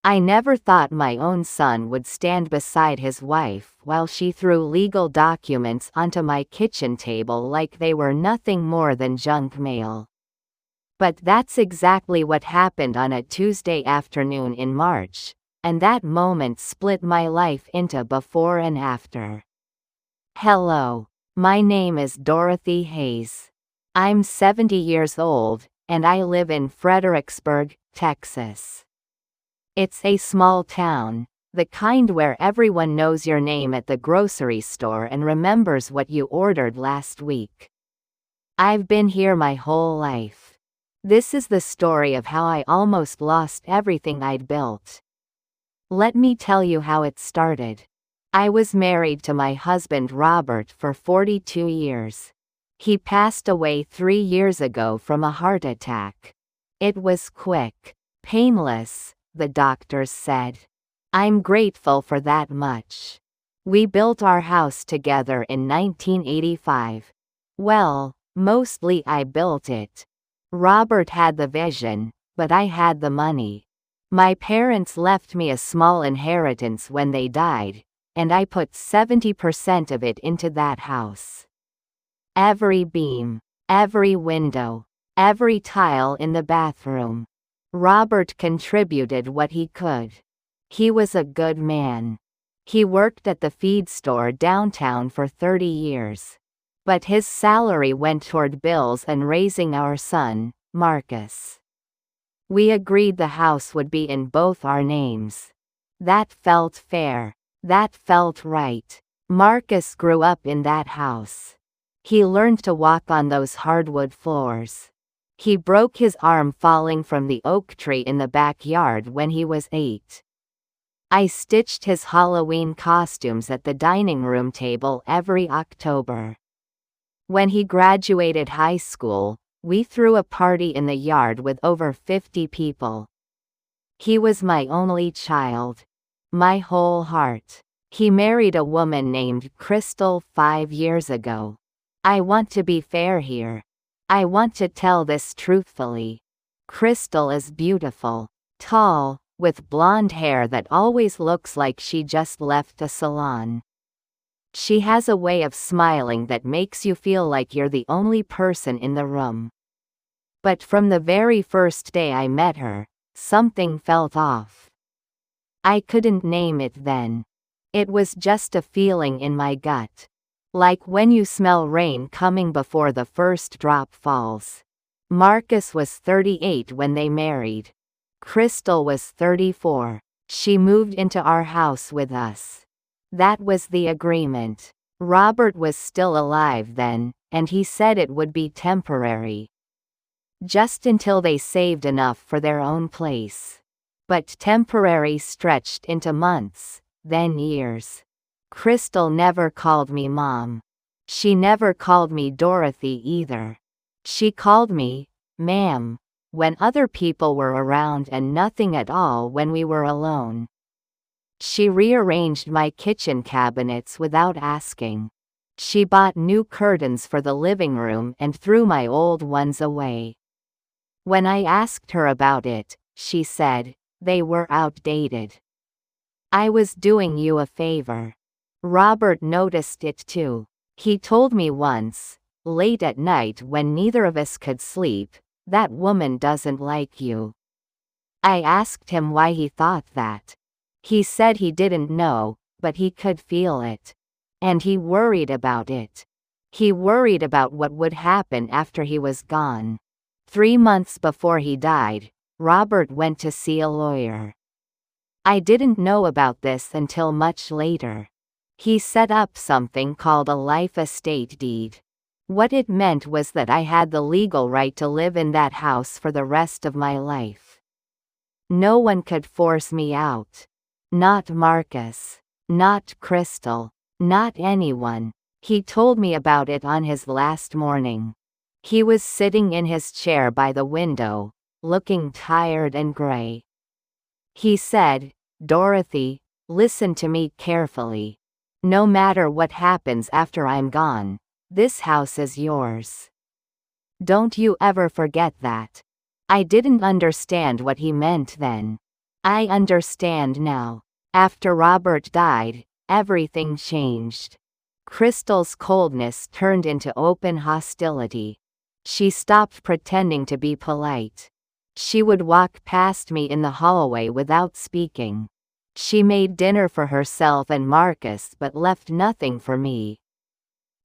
I never thought my own son would stand beside his wife while she threw legal documents onto my kitchen table like they were nothing more than junk mail. But that's exactly what happened on a Tuesday afternoon in March, and that moment split my life into before and after. Hello. My name is Dorothy Hayes. I'm 70 years old, and I live in Fredericksburg, Texas. It's a small town, the kind where everyone knows your name at the grocery store and remembers what you ordered last week. I've been here my whole life. This is the story of how I almost lost everything I'd built. Let me tell you how it started. I was married to my husband Robert for 42 years. He passed away 3 years ago from a heart attack. It was quick, painless, the doctors said. I'm grateful for that much. We built our house together in 1985. Well, mostly I built it. Robert had the vision, but I had the money. My parents left me a small inheritance when they died, and I put 70% of it into that house. Every beam, every window, every tile in the bathroom. Robert contributed what he could. He was a good man. He worked at the feed store downtown for 30 years. But his salary went toward bills and raising our son, Marcus. We agreed the house would be in both our names. That felt fair. That felt right. Marcus grew up in that house. He learned to walk on those hardwood floors. He broke his arm falling from the oak tree in the backyard when he was 8. I stitched his Halloween costumes at the dining room table every October. When he graduated high school, we threw a party in the yard with over 50 people. He was my only child. My whole heart. He married a woman named Crystal 5 years ago. I want to be fair here. I want to tell this truthfully. Crystal is beautiful, tall, with blonde hair that always looks like she just left a salon. She has a way of smiling that makes you feel like you're the only person in the room. But from the very first day I met her, something felt off. I couldn't name it then. It was just a feeling in my gut. Like when you smell rain coming before the first drop falls. Marcus was 38 when they married. Crystal was 34. She moved into our house with us. That was the agreement. Robert was still alive then, and he said it would be temporary. Just until they saved enough for their own place. But temporary stretched into months, then years. Crystal never called me Mom. She never called me Dorothy either. She called me, Ma'am, when other people were around and nothing at all when we were alone. She rearranged my kitchen cabinets without asking. She bought new curtains for the living room and threw my old ones away. When I asked her about it, she said, they were outdated. I was doing you a favor. Robert noticed it too. He told me once, late at night when neither of us could sleep, that woman doesn't like you. I asked him why he thought that. He said he didn't know, but he could feel it. And he worried about it. He worried about what would happen after he was gone. 3 months before he died, Robert went to see a lawyer. I didn't know about this until much later. He set up something called a life estate deed. What it meant was that I had the legal right to live in that house for the rest of my life. No one could force me out. Not Marcus. Not Crystal. Not anyone. He told me about it on his last morning. He was sitting in his chair by the window, looking tired and gray. He said, Dorothy, listen to me carefully. No matter what happens after I'm gone, this house is yours. Don't you ever forget that. I didn't understand what he meant then. I understand now. After Robert died, everything changed. Crystal's coldness turned into open hostility. She stopped pretending to be polite. She would walk past me in the hallway without speaking. She made dinner for herself and Marcus but left nothing for me.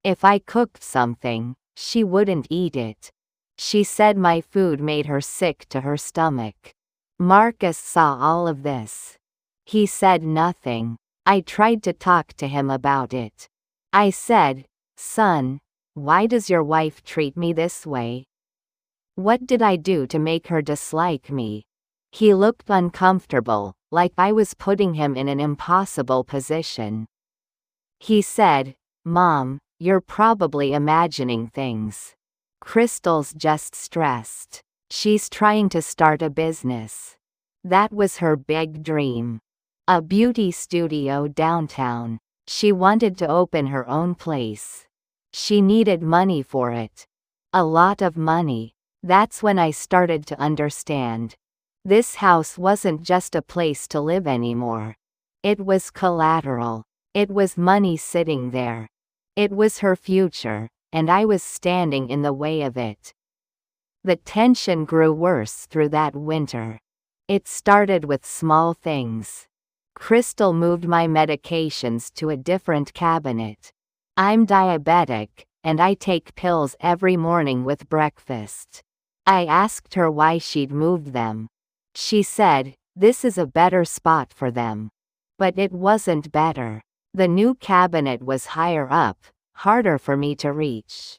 If I cooked something, she wouldn't eat it. She said my food made her sick to her stomach. Marcus saw all of this. He said nothing. I tried to talk to him about it. I said, "Son, why does your wife treat me this way? What did I do to make her dislike me?" He looked uncomfortable, like I was putting him in an impossible position. He said, "Mom, you're probably imagining things. Crystal's just stressed. She's trying to start a business. That was her big dream. A beauty studio downtown. She wanted to open her own place. She needed money for it. A lot of money." That's when I started to understand. This house wasn't just a place to live anymore. It was collateral. It was money sitting there. It was her future, and I was standing in the way of it. The tension grew worse through that winter. It started with small things. Crystal moved my medications to a different cabinet. I'm diabetic, and I take pills every morning with breakfast. I asked her why she'd moved them. She said, "This is a better spot for them." But it wasn't better. The new cabinet was higher up, harder for me to reach.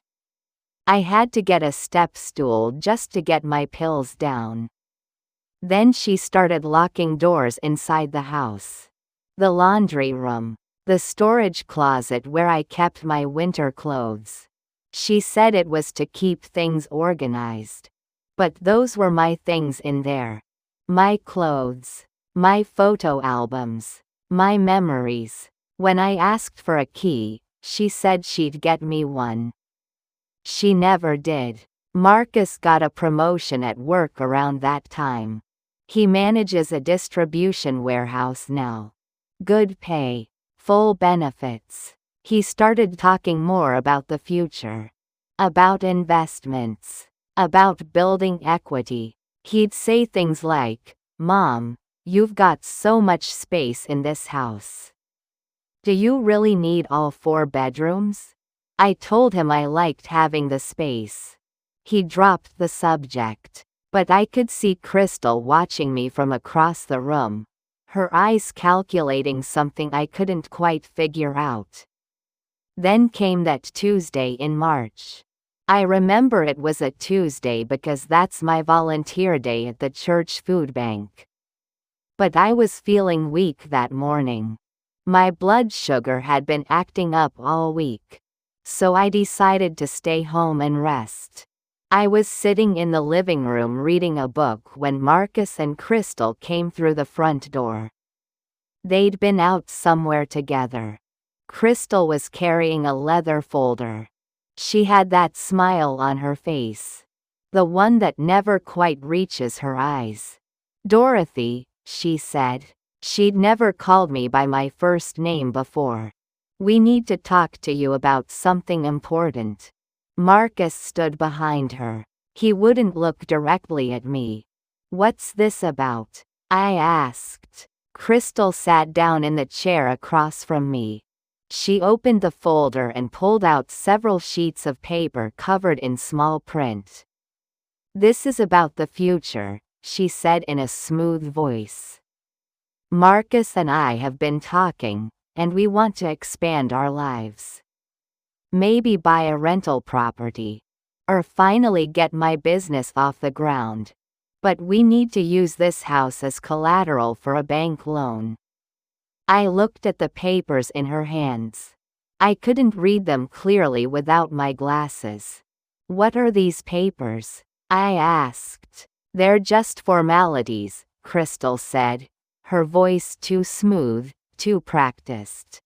I had to get a step stool just to get my pills down. Then she started locking doors inside the house. The laundry room. The storage closet where I kept my winter clothes. She said it was to keep things organized. But those were my things in there. My clothes. My photo albums. My memories. When I asked for a key, she said she'd get me one. She never did. Marcus got a promotion at work around that time. He manages a distribution warehouse now. Good pay. Full benefits. He started talking more about the future. About investments. About building equity. He'd say things like, "Mom, you've got so much space in this house. Do you really need all 4 bedrooms?" I told him I liked having the space. He dropped the subject. But I could see Crystal watching me from across the room. Her eyes calculating something I couldn't quite figure out. Then came that Tuesday in March. I remember it was a Tuesday because that's my volunteer day at the church food bank. But I was feeling weak that morning. My blood sugar had been acting up all week. So I decided to stay home and rest. I was sitting in the living room reading a book when Marcus and Crystal came through the front door. They'd been out somewhere together. Crystal was carrying a leather folder. She had that smile on her face. The one that never quite reaches her eyes. "Dorothy," she said. She'd never called me by my first name before. "We need to talk to you about something important." Marcus stood behind her. He wouldn't look directly at me. "What's this about?" I asked. Crystal sat down in the chair across from me. She opened the folder and pulled out several sheets of paper covered in small print. "This is about the future," she said in a smooth voice. "Marcus and I have been talking, and we want to expand our lives. Maybe buy a rental property. Or finally get my business off the ground. But we need to use this house as collateral for a bank loan." I looked at the papers in her hands. I couldn't read them clearly without my glasses. "What are these papers?" I asked. "They're just formalities," Crystal said, her voice too smooth, too practiced.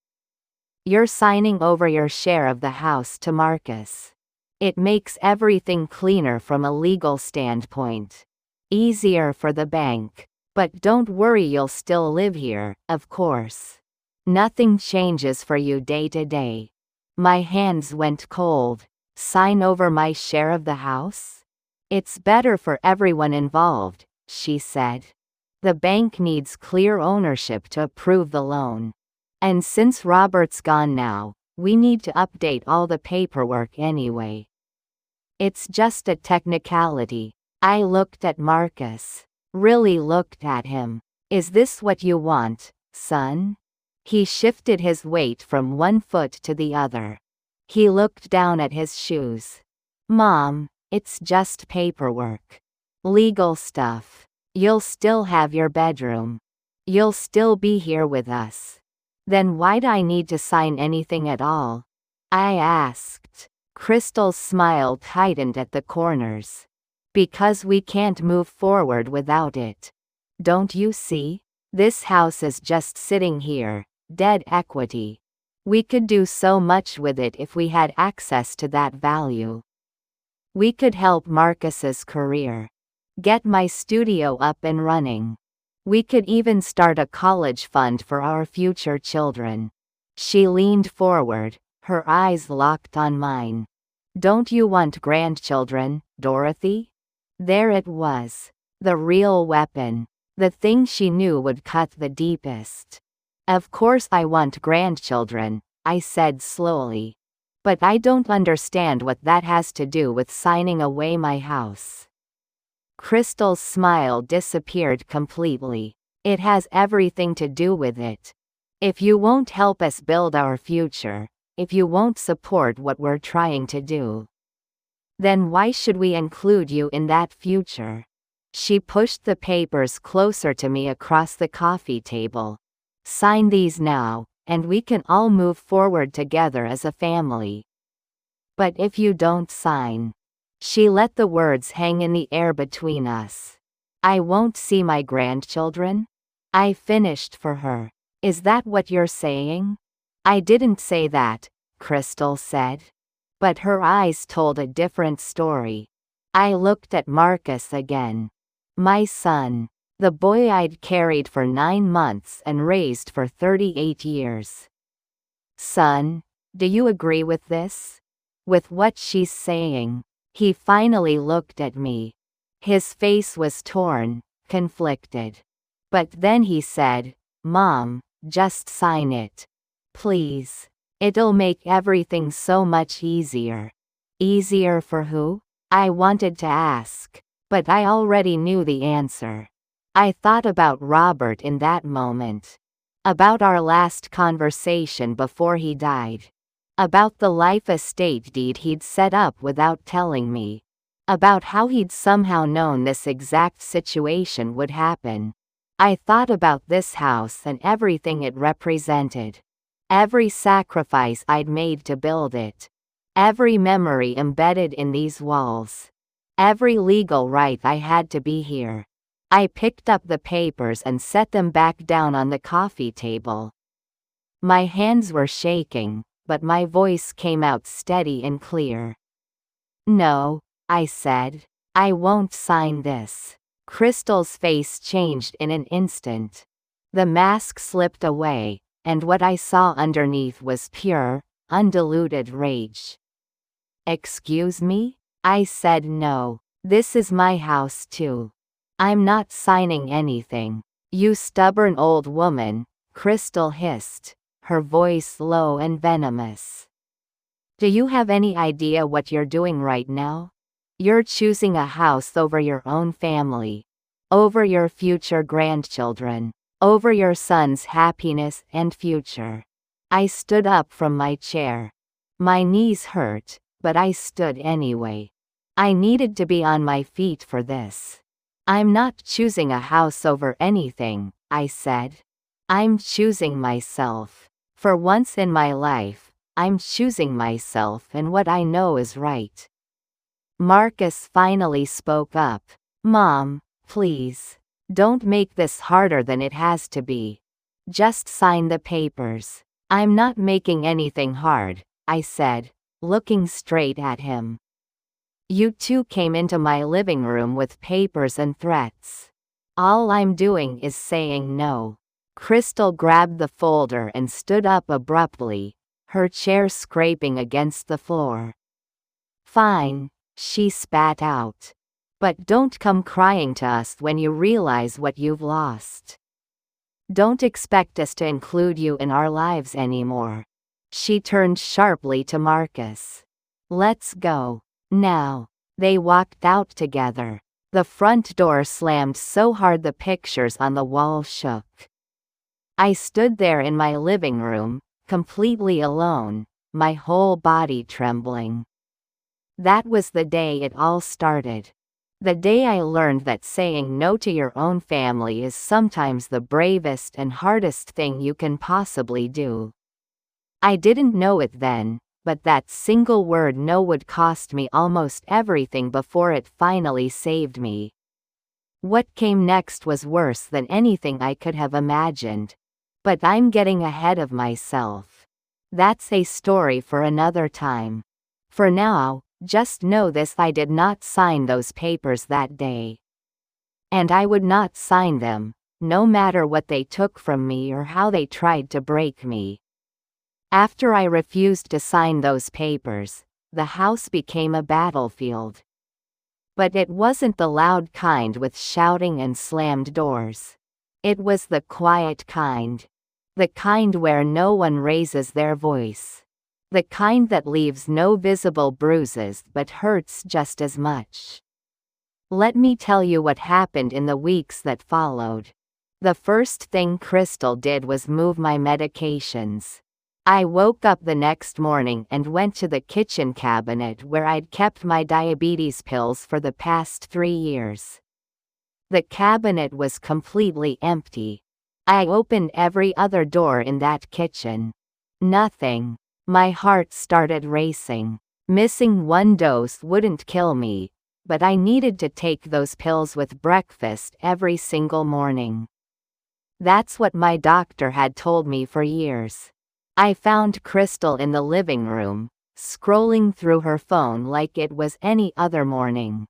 "You're signing over your share of the house to Marcus. It makes everything cleaner from a legal standpoint. Easier for the bank. But don't worry, you'll still live here, of course. Nothing changes for you day to day. My hands went cold. Sign over my share of the house? It's better for everyone involved, she said. The bank needs clear ownership to approve the loan. And since Robert's gone now, we need to update all the paperwork anyway. It's just a technicality. I looked at Marcus. Really looked at him. Is this what you want, son? He shifted his weight from one foot to the other. He looked down at his shoes. Mom, it's just paperwork. Legal stuff. You'll still have your bedroom. You'll still be here with us. Then why'd I need to sign anything at all? I asked. Crystal's smile tightened at the corners. Because we can't move forward without it. Don't you see? This house is just sitting here, dead equity. We could do so much with it if we had access to that value. We could help Marcus's career. Get my studio up and running. We could even start a college fund for our future children. She leaned forward, her eyes locked on mine. Don't you want grandchildren, Dorothy? There it was. The real weapon. The thing she knew would cut the deepest. Of course I want grandchildren, I said slowly. But I don't understand what that has to do with signing away my house. Crystal's smile disappeared completely. It has everything to do with it. If you won't help us build our future, if you won't support what we're trying to do, then why should we include you in that future? She pushed the papers closer to me across the coffee table. Sign these now, and we can all move forward together as a family. But if you don't sign... She let the words hang in the air between us. I won't see my grandchildren? I finished for her. Is that what you're saying? I didn't say that, Crystal said. But her eyes told a different story. I looked at Marcus again. My son. The boy I'd carried for 9 months and raised for 38 years. Son, do you agree with this? With what she's saying? He finally looked at me. His face was torn, conflicted. But then he said, Mom, just sign it. Please. It'll make everything so much easier. Easier for who? I wanted to ask, but I already knew the answer. I thought about Robert in that moment. About our last conversation before he died. About the life estate deed he'd set up without telling me. About how he'd somehow known this exact situation would happen. I thought about this house and everything it represented. Every sacrifice I'd made to build it. Every memory embedded in these walls. Every legal right I had to be here. I picked up the papers and set them back down on the coffee table. My hands were shaking, but my voice came out steady and clear. No, I said. I won't sign this. Crystal's face changed in an instant. The mask slipped away, and what I saw underneath was pure, undiluted rage. Excuse me? I said no. This is my house too. I'm not signing anything. You stubborn old woman, Crystal hissed, her voice low and venomous. Do you have any idea what you're doing right now? You're choosing a house over your own family. Over your future grandchildren. Over your son's happiness and future. I stood up from my chair. My knees hurt, but I stood anyway. I needed to be on my feet for this. I'm not choosing a house over anything, I said. I'm choosing myself. For once in my life, I'm choosing myself and what I know is right. Marcus finally spoke up. Mom, please. Don't make this harder than it has to be. Just sign the papers. I'm not making anything hard, I said, looking straight at him. You two came into my living room with papers and threats. All I'm doing is saying no. Crystal grabbed the folder and stood up abruptly, her chair scraping against the floor. Fine, she spat out. But don't come crying to us when you realize what you've lost. Don't expect us to include you in our lives anymore. She turned sharply to Marcus. Let's go. Now. They walked out together. The front door slammed so hard the pictures on the wall shook. I stood there in my living room, completely alone, my whole body trembling. That was the day it all started. The day I learned that saying no to your own family is sometimes the bravest and hardest thing you can possibly do. I didn't know it then, but that single word no would cost me almost everything before it finally saved me. What came next was worse than anything I could have imagined. But I'm getting ahead of myself. That's a story for another time. For now, just know this: I did not sign those papers that day. And I would not sign them, no matter what they took from me or how they tried to break me. After I refused to sign those papers, the house became a battlefield. But it wasn't the loud kind with shouting and slammed doors. It was the quiet kind. The kind where no one raises their voice. The kind that leaves no visible bruises but hurts just as much. Let me tell you what happened in the weeks that followed. The first thing Crystal did was move my medications. I woke up the next morning and went to the kitchen cabinet where I'd kept my diabetes pills for the past 3 years. The cabinet was completely empty. I opened every other door in that kitchen. Nothing. My heart started racing. Missing one dose wouldn't kill me, but I needed to take those pills with breakfast every single morning. That's what my doctor had told me for years. I found Crystal in the living room, scrolling through her phone like it was any other morning.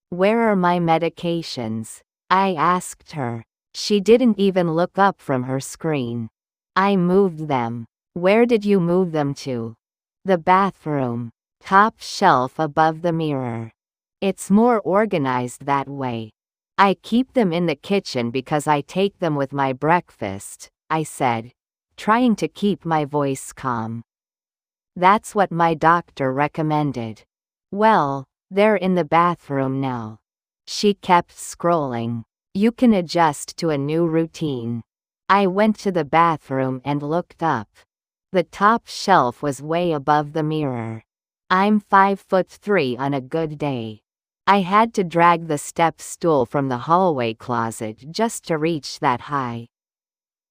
"Where are my medications?" I asked her. She didn't even look up from her screen. "I moved them." "Where did you move them to?" "The bathroom. Top shelf above the mirror. It's more organized that way. I keep them in the kitchen because I take them with my breakfast," I said, trying to keep my voice calm. "That's what my doctor recommended." "Well, they're in the bathroom now." She kept scrolling. "You can adjust to a new routine." I went to the bathroom and looked up. The top shelf was way above the mirror. I'm 5'3" on a good day. I had to drag the step stool from the hallway closet just to reach that high.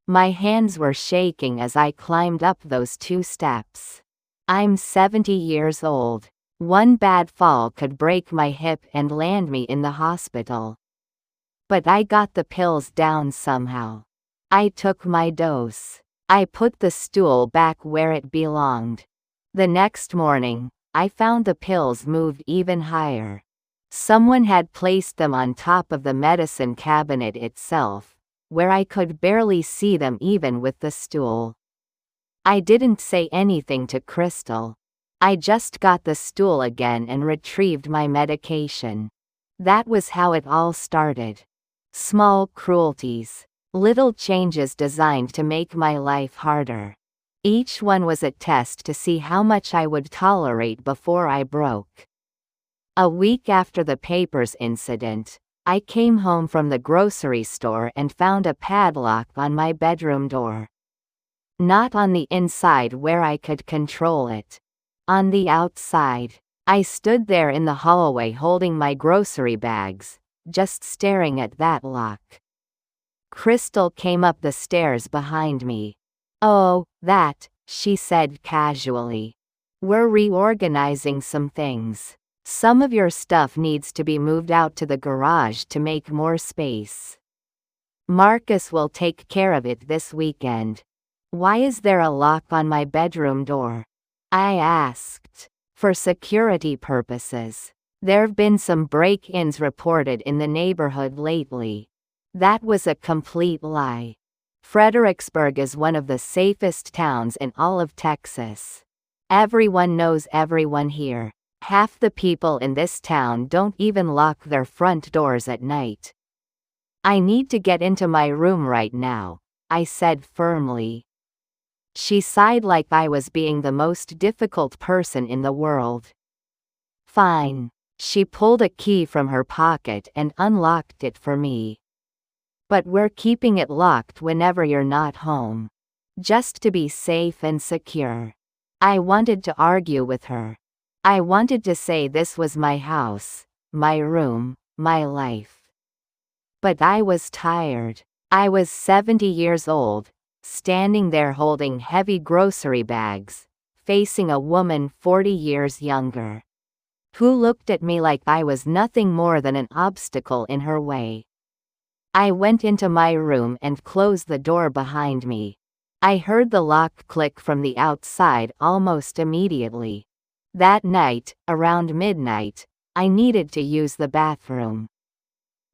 My hands were shaking as I climbed up those 2 steps. I'm 70 years old. One bad fall could break my hip and land me in the hospital. But I got the pills down somehow. I took my dose. I put the stool back where it belonged. The next morning, I found the pills moved even higher. Someone had placed them on top of the medicine cabinet itself, where I could barely see them even with the stool. I didn't say anything to Crystal. I just got the stool again and retrieved my medication. That was how it all started. Small cruelties. Little changes designed to make my life harder. Each one was a test to see how much I would tolerate before I broke. A week after the papers incident, I came home from the grocery store and found a padlock on my bedroom door. Not on the inside where I could control it. On the outside. I stood there in the hallway holding my grocery bags, just staring at that lock. Crystal came up the stairs behind me. "Oh, that," she said casually. "We're reorganizing some things. Some of your stuff needs to be moved out to the garage to make more space. Marcus will take care of it this weekend." "Why is there a lock on my bedroom door?" I asked. "For security purposes. There've been some break-ins reported in the neighborhood lately. That was a complete lie. Fredericksburg is one of the safest towns in all of Texas. Everyone knows everyone here. Half the people in this town don't even lock their front doors at night. I need to get into my room right now, I said firmly. She sighed like I was being the most difficult person in the world. Fine. She pulled a key from her pocket and unlocked it for me. But we're keeping it locked whenever you're not home. Just to be safe and secure. I wanted to argue with her. I wanted to say this was my house, my room, my life. But I was tired. I was 70 years old, standing there holding heavy grocery bags, facing a woman 40 years younger, who looked at me like I was nothing more than an obstacle in her way. I went into my room and closed the door behind me. I heard the lock click from the outside almost immediately. That night, around midnight, I needed to use the bathroom.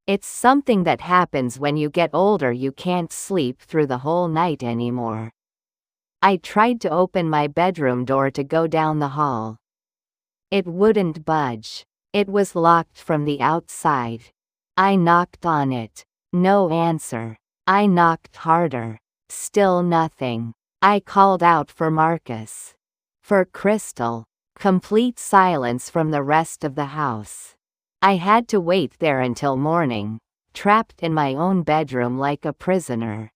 It's something that happens when you get older. You can't sleep through the whole night anymore. I tried to open my bedroom door to go down the hall. It wouldn't budge. It was locked from the outside. I knocked on it. No answer. I knocked harder. Still nothing. I called out for Marcus. For Crystal. Complete silence from the rest of the house. I had to wait there until morning, trapped in my own bedroom like a prisoner.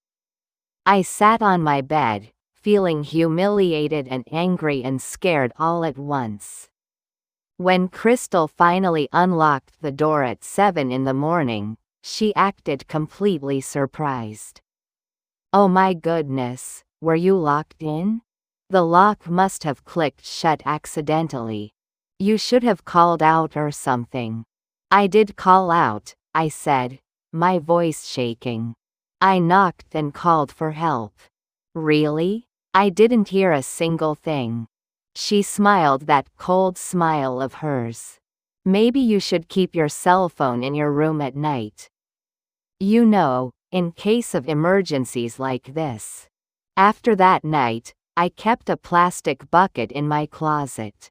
I sat on my bed, feeling humiliated and angry and scared all at once. When Crystal finally unlocked the door at 7 in the morning, she acted completely surprised. Oh my goodness, were you locked in? The lock must have clicked shut accidentally. You should have called out or something. I did call out, I said, my voice shaking. I knocked and called for help. Really? I didn't hear a single thing. She smiled that cold smile of hers. Maybe you should keep your cell phone in your room at night. You know, in case of emergencies like this. After that night, I kept a plastic bucket in my closet.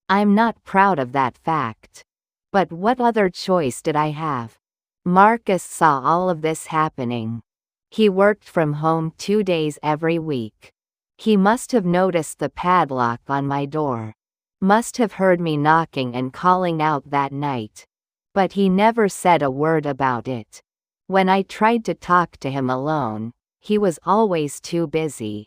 I'm not proud of that fact. But what other choice did I have? Marcus saw all of this happening. He worked from home 2 days every week. He must have noticed the padlock on my door. Must have heard me knocking and calling out that night. But he never said a word about it. When I tried to talk to him alone, he was always too busy.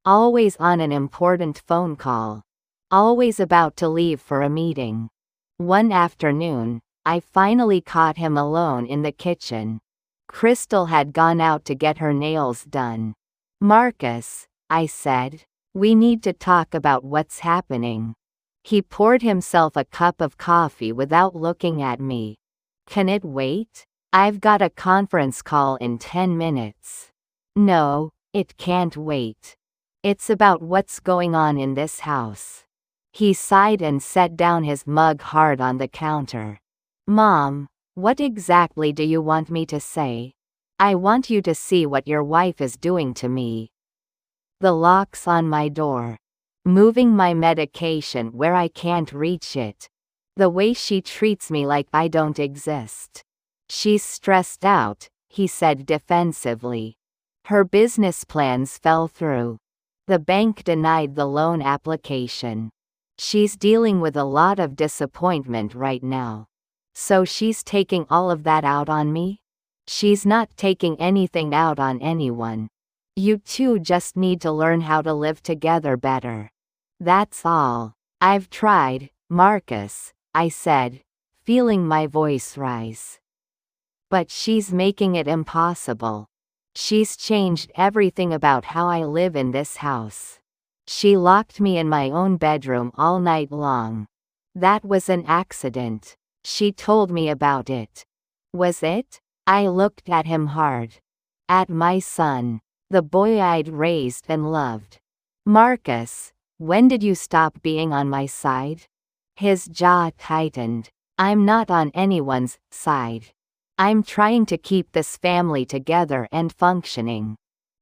Always on an important phone call. Always about to leave for a meeting. One afternoon, I finally caught him alone in the kitchen. Crystal had gone out to get her nails done. Marcus, I said, we need to talk about what's happening. He poured himself a cup of coffee without looking at me. Can it wait? I've got a conference call in 10 minutes. No, it can't wait. It's about what's going on in this house. He sighed and set down his mug hard on the counter. Mom, what exactly do you want me to say? I want you to see what your wife is doing to me. The locks on my door. Moving my medication where I can't reach it. The way she treats me like I don't exist. She's stressed out, he said defensively. Her business plans fell through. The bank denied the loan application. She's dealing with a lot of disappointment right now. So she's taking all of that out on me? She's not taking anything out on anyone. You two just need to learn how to live together better. That's all. I've tried, Marcus, I said, feeling my voice rise. But she's making it impossible. She's changed everything about how I live in this house. She locked me in my own bedroom all night long. That was an accident. She told me about it. Was it? I looked at him hard. At my son. The boy I'd raised and loved. Marcus, when did you stop being on my side? His jaw tightened. I'm not on anyone's side. I'm trying to keep this family together and functioning.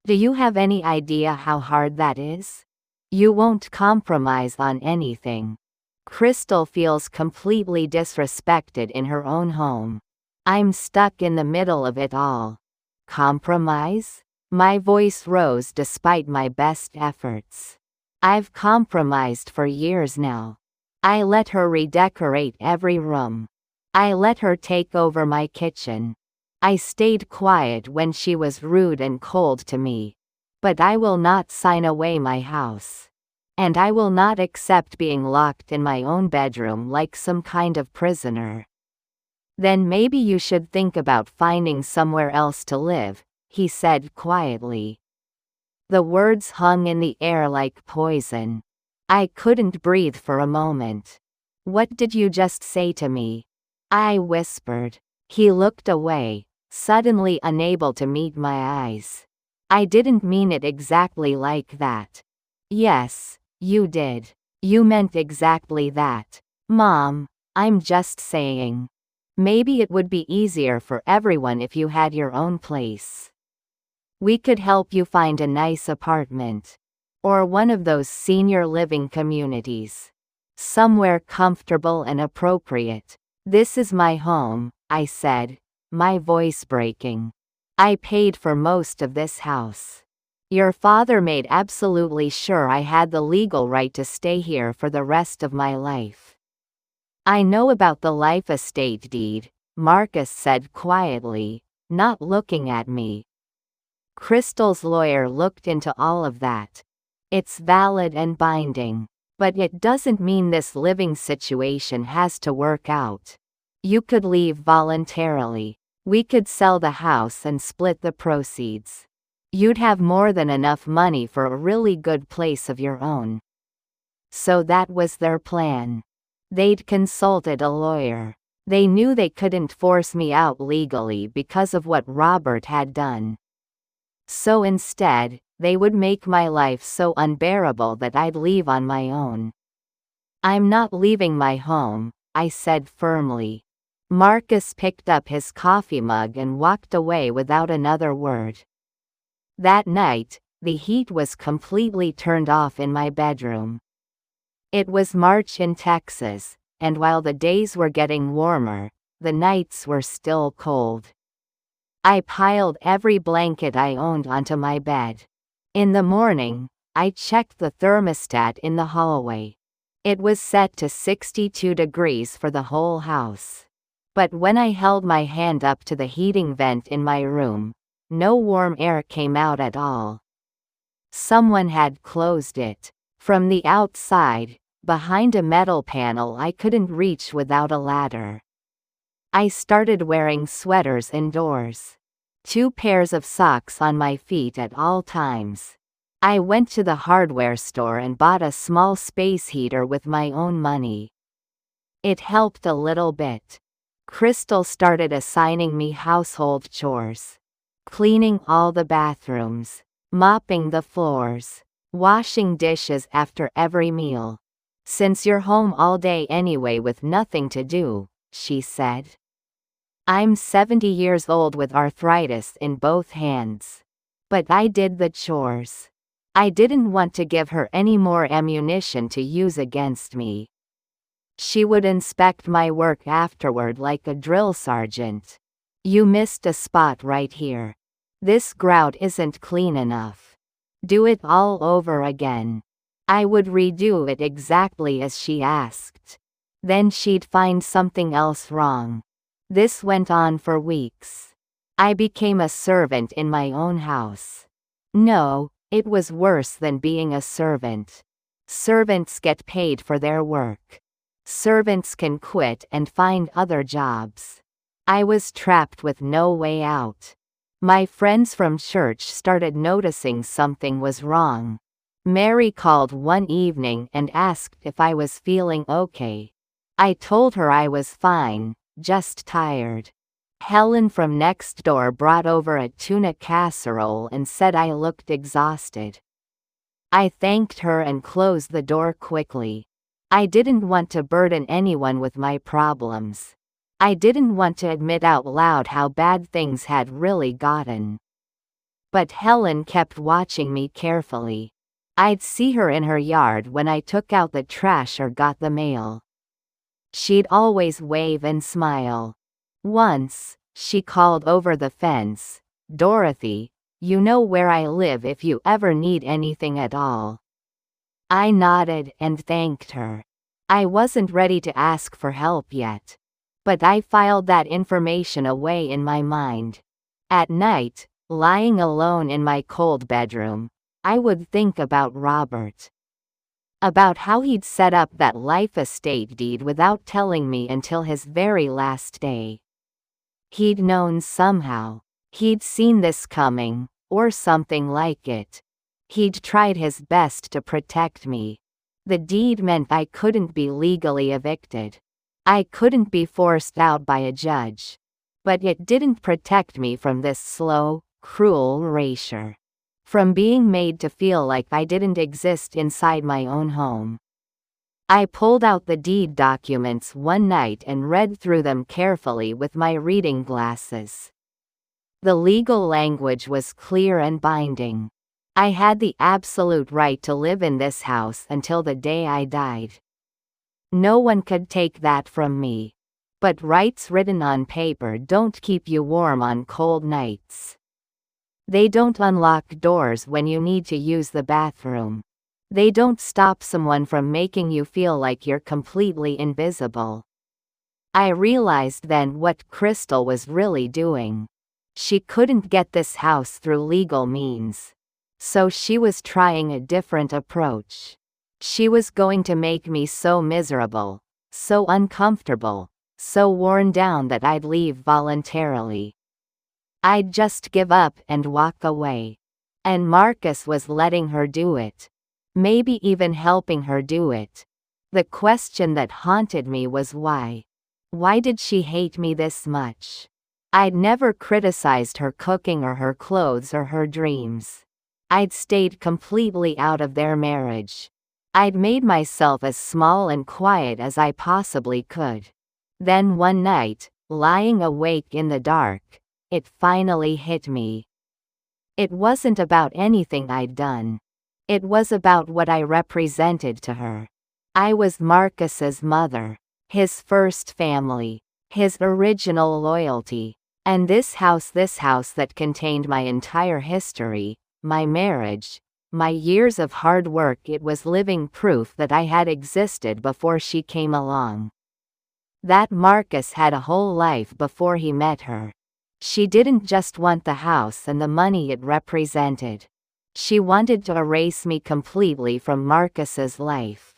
Do you have any idea how hard that is? You won't compromise on anything. Crystal feels completely disrespected in her own home. I'm stuck in the middle of it all. Compromise? My voice rose despite my best efforts. I've compromised for years now. I let her redecorate every room. I let her take over my kitchen. I stayed quiet when she was rude and cold to me. But I will not sign away my house. And I will not accept being locked in my own bedroom like some kind of prisoner. Then maybe you should think about finding somewhere else to live, he said quietly. The words hung in the air like poison. I couldn't breathe for a moment. What did you just say to me? I whispered. He looked away, suddenly unable to meet my eyes. I didn't mean it exactly like that. Yes, you did. You meant exactly that. Mom, I'm just saying. Maybe it would be easier for everyone if you had your own place. We could help you find a nice apartment. Or one of those senior living communities. Somewhere comfortable and appropriate. This is my home, I said, my voice breaking. I paid for most of this house. Your father made absolutely sure I had the legal right to stay here for the rest of my life. I know about the life estate deed, Marcus said quietly, not looking at me. Crystal's lawyer looked into all of that. It's valid and binding. But it doesn't mean this living situation has to work out. You could leave voluntarily. We could sell the house and split the proceeds. You'd have more than enough money for a really good place of your own. So that was their plan. They'd consulted a lawyer. They knew they couldn't force me out legally because of what Robert had done. So instead, they would make my life so unbearable that I'd leave on my own. I'm not leaving my home, I said firmly. Marcus picked up his coffee mug and walked away without another word. That night, the heat was completely turned off in my bedroom. It was March in Texas, and while the days were getting warmer, the nights were still cold. I piled every blanket I owned onto my bed. In the morning, I checked the thermostat in the hallway. It was set to 62 degrees for the whole house. But when I held my hand up to the heating vent in my room, no warm air came out at all. Someone had closed it. From the outside, behind a metal panel I couldn't reach without a ladder. I started wearing sweaters indoors. 2 pairs of socks on my feet at all times. I went to the hardware store and bought a small space heater with my own money. It helped a little bit. Crystal started assigning me household chores. Cleaning all the bathrooms, mopping the floors, washing dishes after every meal. Since you're home all day anyway with nothing to do, she said. I'm 70 years old with arthritis in both hands. But I did the chores. I didn't want to give her any more ammunition to use against me. She would inspect my work afterward like a drill sergeant. You missed a spot right here. This grout isn't clean enough. Do it all over again. I would redo it exactly as she asked. Then she'd find something else wrong. This went on for weeks. I became a servant in my own house. No, it was worse than being a servant. Servants get paid for their work. Servants can quit and find other jobs. I was trapped with no way out. My friends from church started noticing something was wrong. Mary called one evening and asked if I was feeling okay. I told her I was fine, just tired. Helen from next door brought over a tuna casserole and said I looked exhausted. I thanked her and closed the door quickly. I didn't want to burden anyone with my problems. I didn't want to admit out loud how bad things had really gotten. But Helen kept watching me carefully. I'd see her in her yard when I took out the trash or got the mail. She'd always wave and smile. Once, she called over the fence, "Dorothy, you know where I live if you ever need anything at all." I nodded and thanked her. I wasn't ready to ask for help yet. But I filed that information away in my mind. At night, lying alone in my cold bedroom, I would think about Robert. About how he'd set up that life estate deed without telling me until his very last day. He'd known somehow. He'd seen this coming, or something like it. He'd tried his best to protect me. The deed meant I couldn't be legally evicted. I couldn't be forced out by a judge. But it didn't protect me from this slow, cruel erasure. From being made to feel like I didn't exist inside my own home. I pulled out the deed documents one night and read through them carefully with my reading glasses. The legal language was clear and binding. I had the absolute right to live in this house until the day I died. No one could take that from me. But rights written on paper don't keep you warm on cold nights. They don't unlock doors when you need to use the bathroom. They don't stop someone from making you feel like you're completely invisible. I realized then what Crystal was really doing. She couldn't get this house through legal means. So she was trying a different approach. She was going to make me so miserable, so uncomfortable, so worn down that I'd leave voluntarily. I'd just give up and walk away. And Marcus was letting her do it. Maybe even helping her do it. The question that haunted me was why. Why did she hate me this much? I'd never criticized her cooking or her clothes or her dreams. I'd stayed completely out of their marriage. I'd made myself as small and quiet as I possibly could. Then one night, lying awake in the dark, it finally hit me. It wasn't about anything I'd done. It was about what I represented to her. I was Marcus's mother, his first family, his original loyalty. And this house that contained my entire history, my marriage, my years of hard work, it was living proof that I had existed before she came along. That Marcus had a whole life before he met her. She didn't just want the house and the money it represented. She wanted to erase me completely from Marcus's life.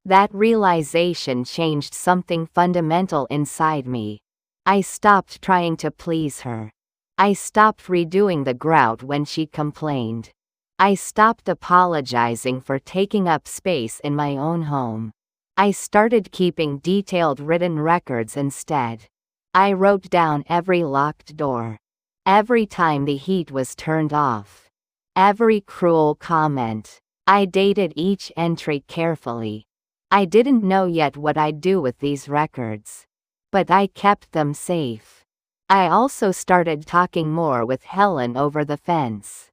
That realization changed something fundamental inside me. I stopped trying to please her. I stopped redoing the grout when she complained. I stopped apologizing for taking up space in my own home. I started keeping detailed written records instead. I wrote down every locked door. Every time the heat was turned off. Every cruel comment. I dated each entry carefully. I didn't know yet what I'd do with these records. But I kept them safe. I also started talking more with Helen over the fence.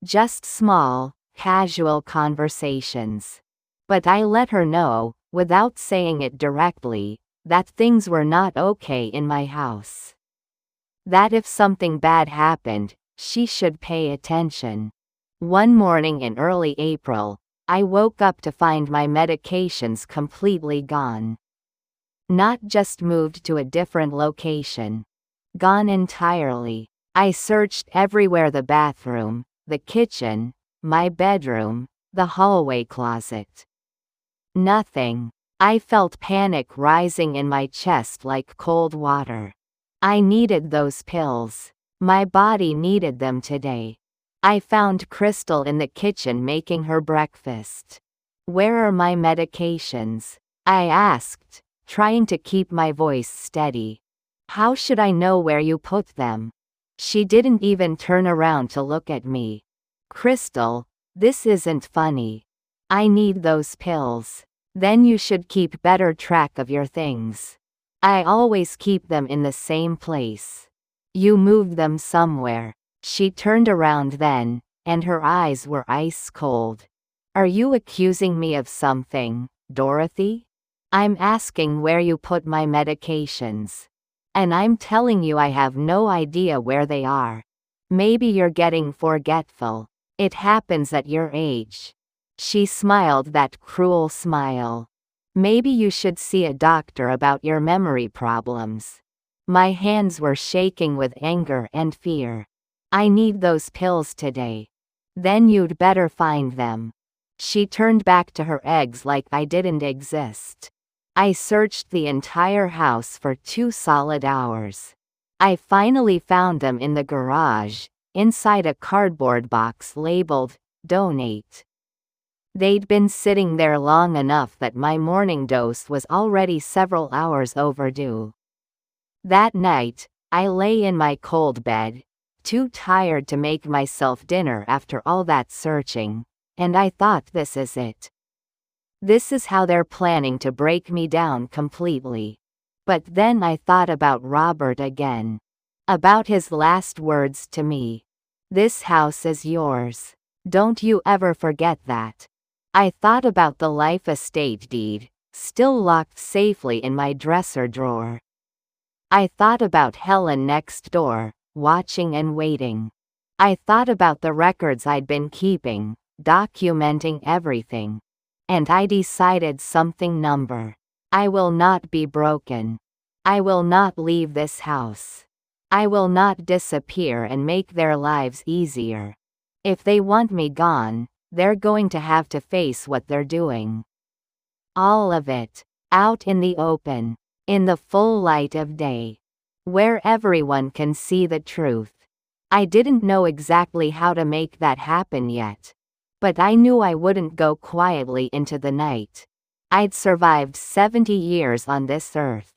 Just small, casual conversations. But I let her know, without saying it directly, that things were not okay in my house. That if something bad happened, she should pay attention. One morning in early April, I woke up to find my medications completely gone. Not just moved to a different location. Gone entirely. I searched everywhere: the bathroom, the kitchen, my bedroom, the hallway closet. Nothing. I felt panic rising in my chest like cold water. I needed those pills. My body needed them today. I found Crystal in the kitchen making her breakfast. "Where are my medications?" I asked, trying to keep my voice steady. "How should I know where you put them?" She didn't even turn around to look at me. "Crystal, this isn't funny. I need those pills. Then you should keep better track of your things." I always keep them in the same place. You moved them somewhere. She turned around then, and her eyes were ice cold. Are you accusing me of something, Dorothy? I'm asking where you put my medications. And I'm telling you I have no idea where they are. Maybe you're getting forgetful. It happens at your age. She smiled that cruel smile. Maybe you should see a doctor about your memory problems. My hands were shaking with anger and fear. I need those pills today. Then you'd better find them. She turned back to her eggs like I didn't exist. I searched the entire house for 2 solid hours. I finally found them in the garage, inside a cardboard box labeled, "Donate." They'd been sitting there long enough that my morning dose was already several hours overdue. That night, I lay in my cold bed, too tired to make myself dinner after all that searching, and I thought, this is it. This is how they're planning to break me down completely. But then I thought about Robert again. About his last words to me. This house is yours. Don't you ever forget that. I thought about the life estate deed, still locked safely in my dresser drawer. I thought about Helen next door, watching and waiting. I thought about the records I'd been keeping, documenting everything. And I decided something number. I will not be broken. I will not leave this house. I will not disappear and make their lives easier. If they want me gone, they're going to have to face what they're doing. All of it, out in the open, in the full light of day, where everyone can see the truth. I didn't know exactly how to make that happen yet. But I knew I wouldn't go quietly into the night. I'd survived 70 years on this earth.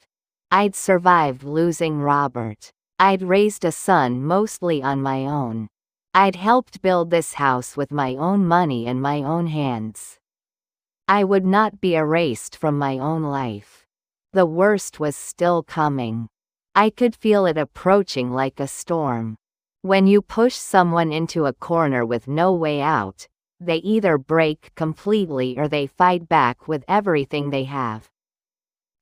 I'd survived losing Robert. I'd raised a son mostly on my own. I'd helped build this house with my own money and my own hands. I would not be erased from my own life. The worst was still coming. I could feel it approaching like a storm. When you push someone into a corner with no way out, they either break completely or they fight back with everything they have.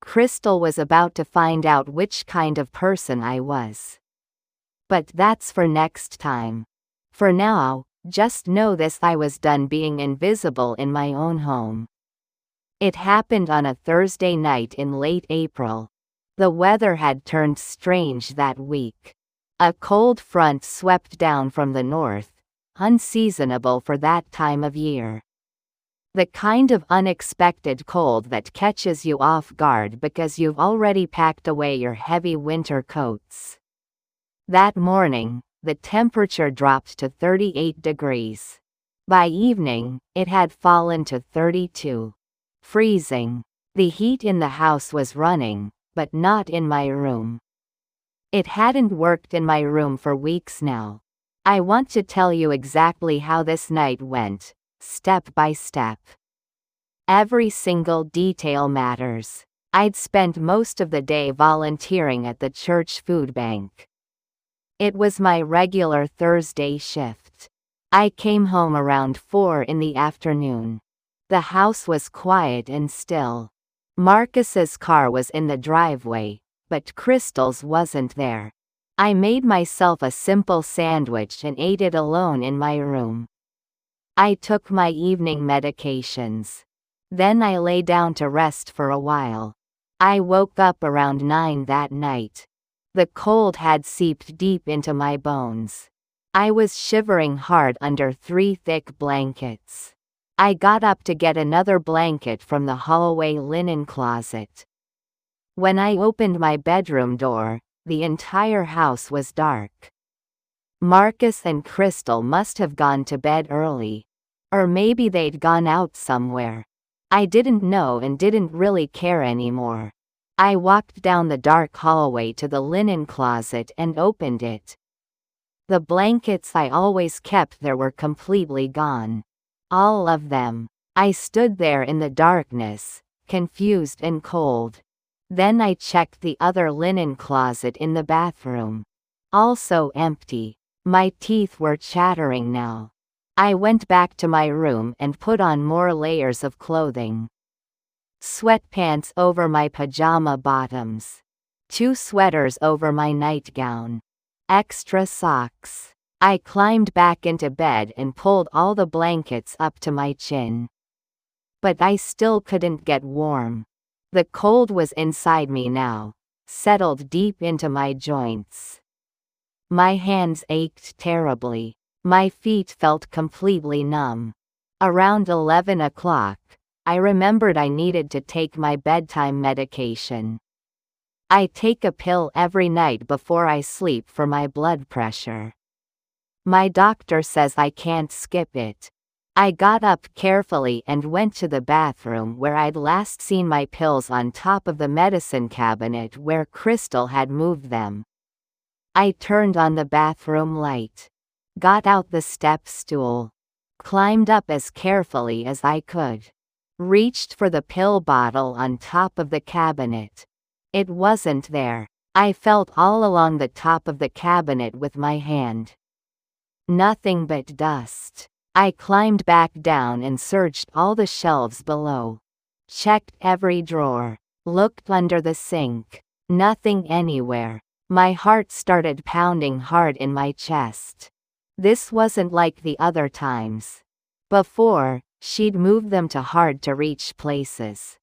Crystal was about to find out which kind of person I was. But that's for next time. For now, just know this: I was done being invisible in my own home. It happened on a Thursday night in late April. The weather had turned strange that week. A cold front swept down from the north, unseasonable for that time of year. The kind of unexpected cold that catches you off guard because you've already packed away your heavy winter coats. That morning, the temperature dropped to 38 degrees. By evening, it had fallen to 32. Freezing. The heat in the house was running, but not in my room. It hadn't worked in my room for weeks now. I want to tell you exactly how this night went, step by step. Every single detail matters. I'd spent most of the day volunteering at the church food bank. It was my regular Thursday shift. I came home around 4 in the afternoon. The house was quiet and still. Marcus's car was in the driveway, but Crystal's wasn't there. I made myself a simple sandwich and ate it alone in my room. I took my evening medications. Then I lay down to rest for a while. I woke up around 9 that night. The cold had seeped deep into my bones. I was shivering hard under 3 thick blankets. I got up to get another blanket from the hallway linen closet. When I opened my bedroom door, the entire house was dark. Marcus and Crystal must have gone to bed early. Or maybe they'd gone out somewhere. I didn't know and didn't really care anymore. I walked down the dark hallway to the linen closet and opened it. The blankets I always kept there were completely gone. All of them. I stood there in the darkness, confused and cold. Then I checked the other linen closet in the bathroom. Also empty. My teeth were chattering now. I went back to my room and put on more layers of clothing. Sweatpants over my pajama bottoms. 2 sweaters over my nightgown. Extra socks. I climbed back into bed and pulled all the blankets up to my chin. But I still couldn't get warm. The cold was inside me now, settled deep into my joints. My hands ached terribly. My feet felt completely numb. Around 11 o'clock, I remembered I needed to take my bedtime medication. I take a pill every night before I sleep for my blood pressure. My doctor says I can't skip it. I got up carefully and went to the bathroom where I'd last seen my pills on top of the medicine cabinet where Crystal had moved them. I turned on the bathroom light. Got out the step stool. Climbed up as carefully as I could. Reached for the pill bottle on top of the cabinet. It wasn't there. I felt all along the top of the cabinet with my hand. Nothing but dust. I climbed back down and searched all the shelves below. Checked every drawer. Looked under the sink. Nothing anywhere. My heart started pounding hard in my chest. This wasn't like the other times. Before, she'd moved them to hard-to-reach places.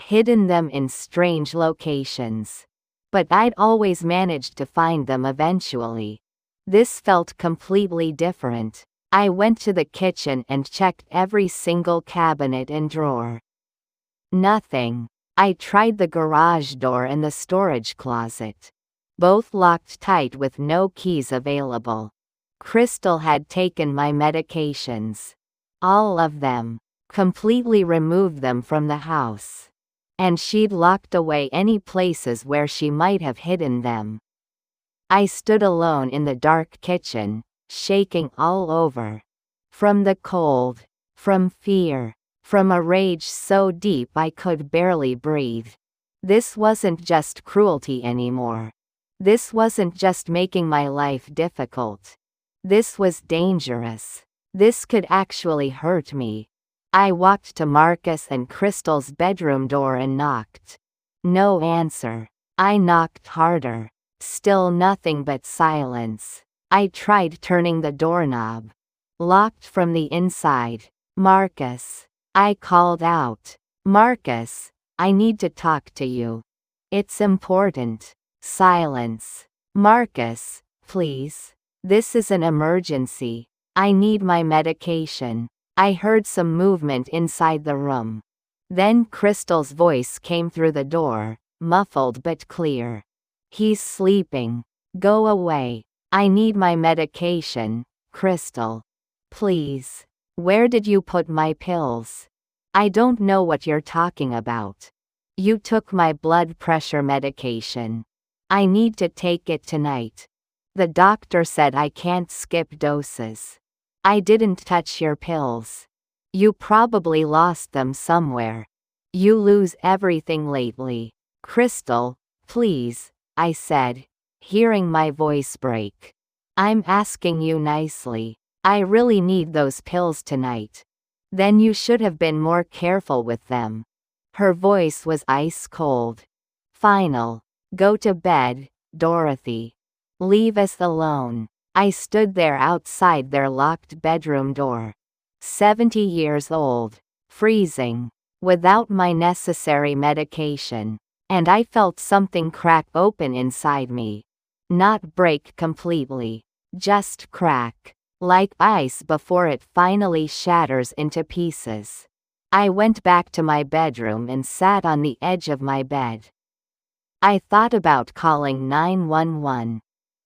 Hidden them in strange locations. But I'd always managed to find them eventually. This felt completely different. I went to the kitchen and checked every single cabinet and drawer. Nothing. I tried the garage door and the storage closet. Both locked tight with no keys available. Crystal had taken my medications. All of them. Completely removed them from the house. And she'd locked away any places where she might have hidden them. I stood alone in the dark kitchen, shaking all over. From the cold. From fear. From a rage so deep I could barely breathe. This wasn't just cruelty anymore. This wasn't just making my life difficult. This was dangerous. This could actually hurt me. I walked to Marcus and Crystal's bedroom door and knocked. No answer. I knocked harder. Still nothing but silence. I tried turning the doorknob. Locked from the inside. Marcus. I called out. Marcus, I need to talk to you. It's important. Silence. Marcus, please. This is an emergency. I need my medication. I heard some movement inside the room. Then Crystal's voice came through the door, muffled but clear. He's sleeping. Go away. I need my medication, Crystal. Please. Where did you put my pills? I don't know what you're talking about. You took my blood pressure medication. I need to take it tonight. The doctor said I can't skip doses. I didn't touch your pills. You probably lost them somewhere. You lose everything lately. Crystal, please, I said, hearing my voice break. I'm asking you nicely. I really need those pills tonight. Then you should have been more careful with them. Her voice was ice cold. Final. Go to bed, Dorothy. Leave us alone. I stood there outside their locked bedroom door. 70 years old. Freezing. Without my necessary medication. And I felt something crack open inside me. Not break completely. Just crack. Like ice before it finally shatters into pieces. I went back to my bedroom and sat on the edge of my bed. I thought about calling 911.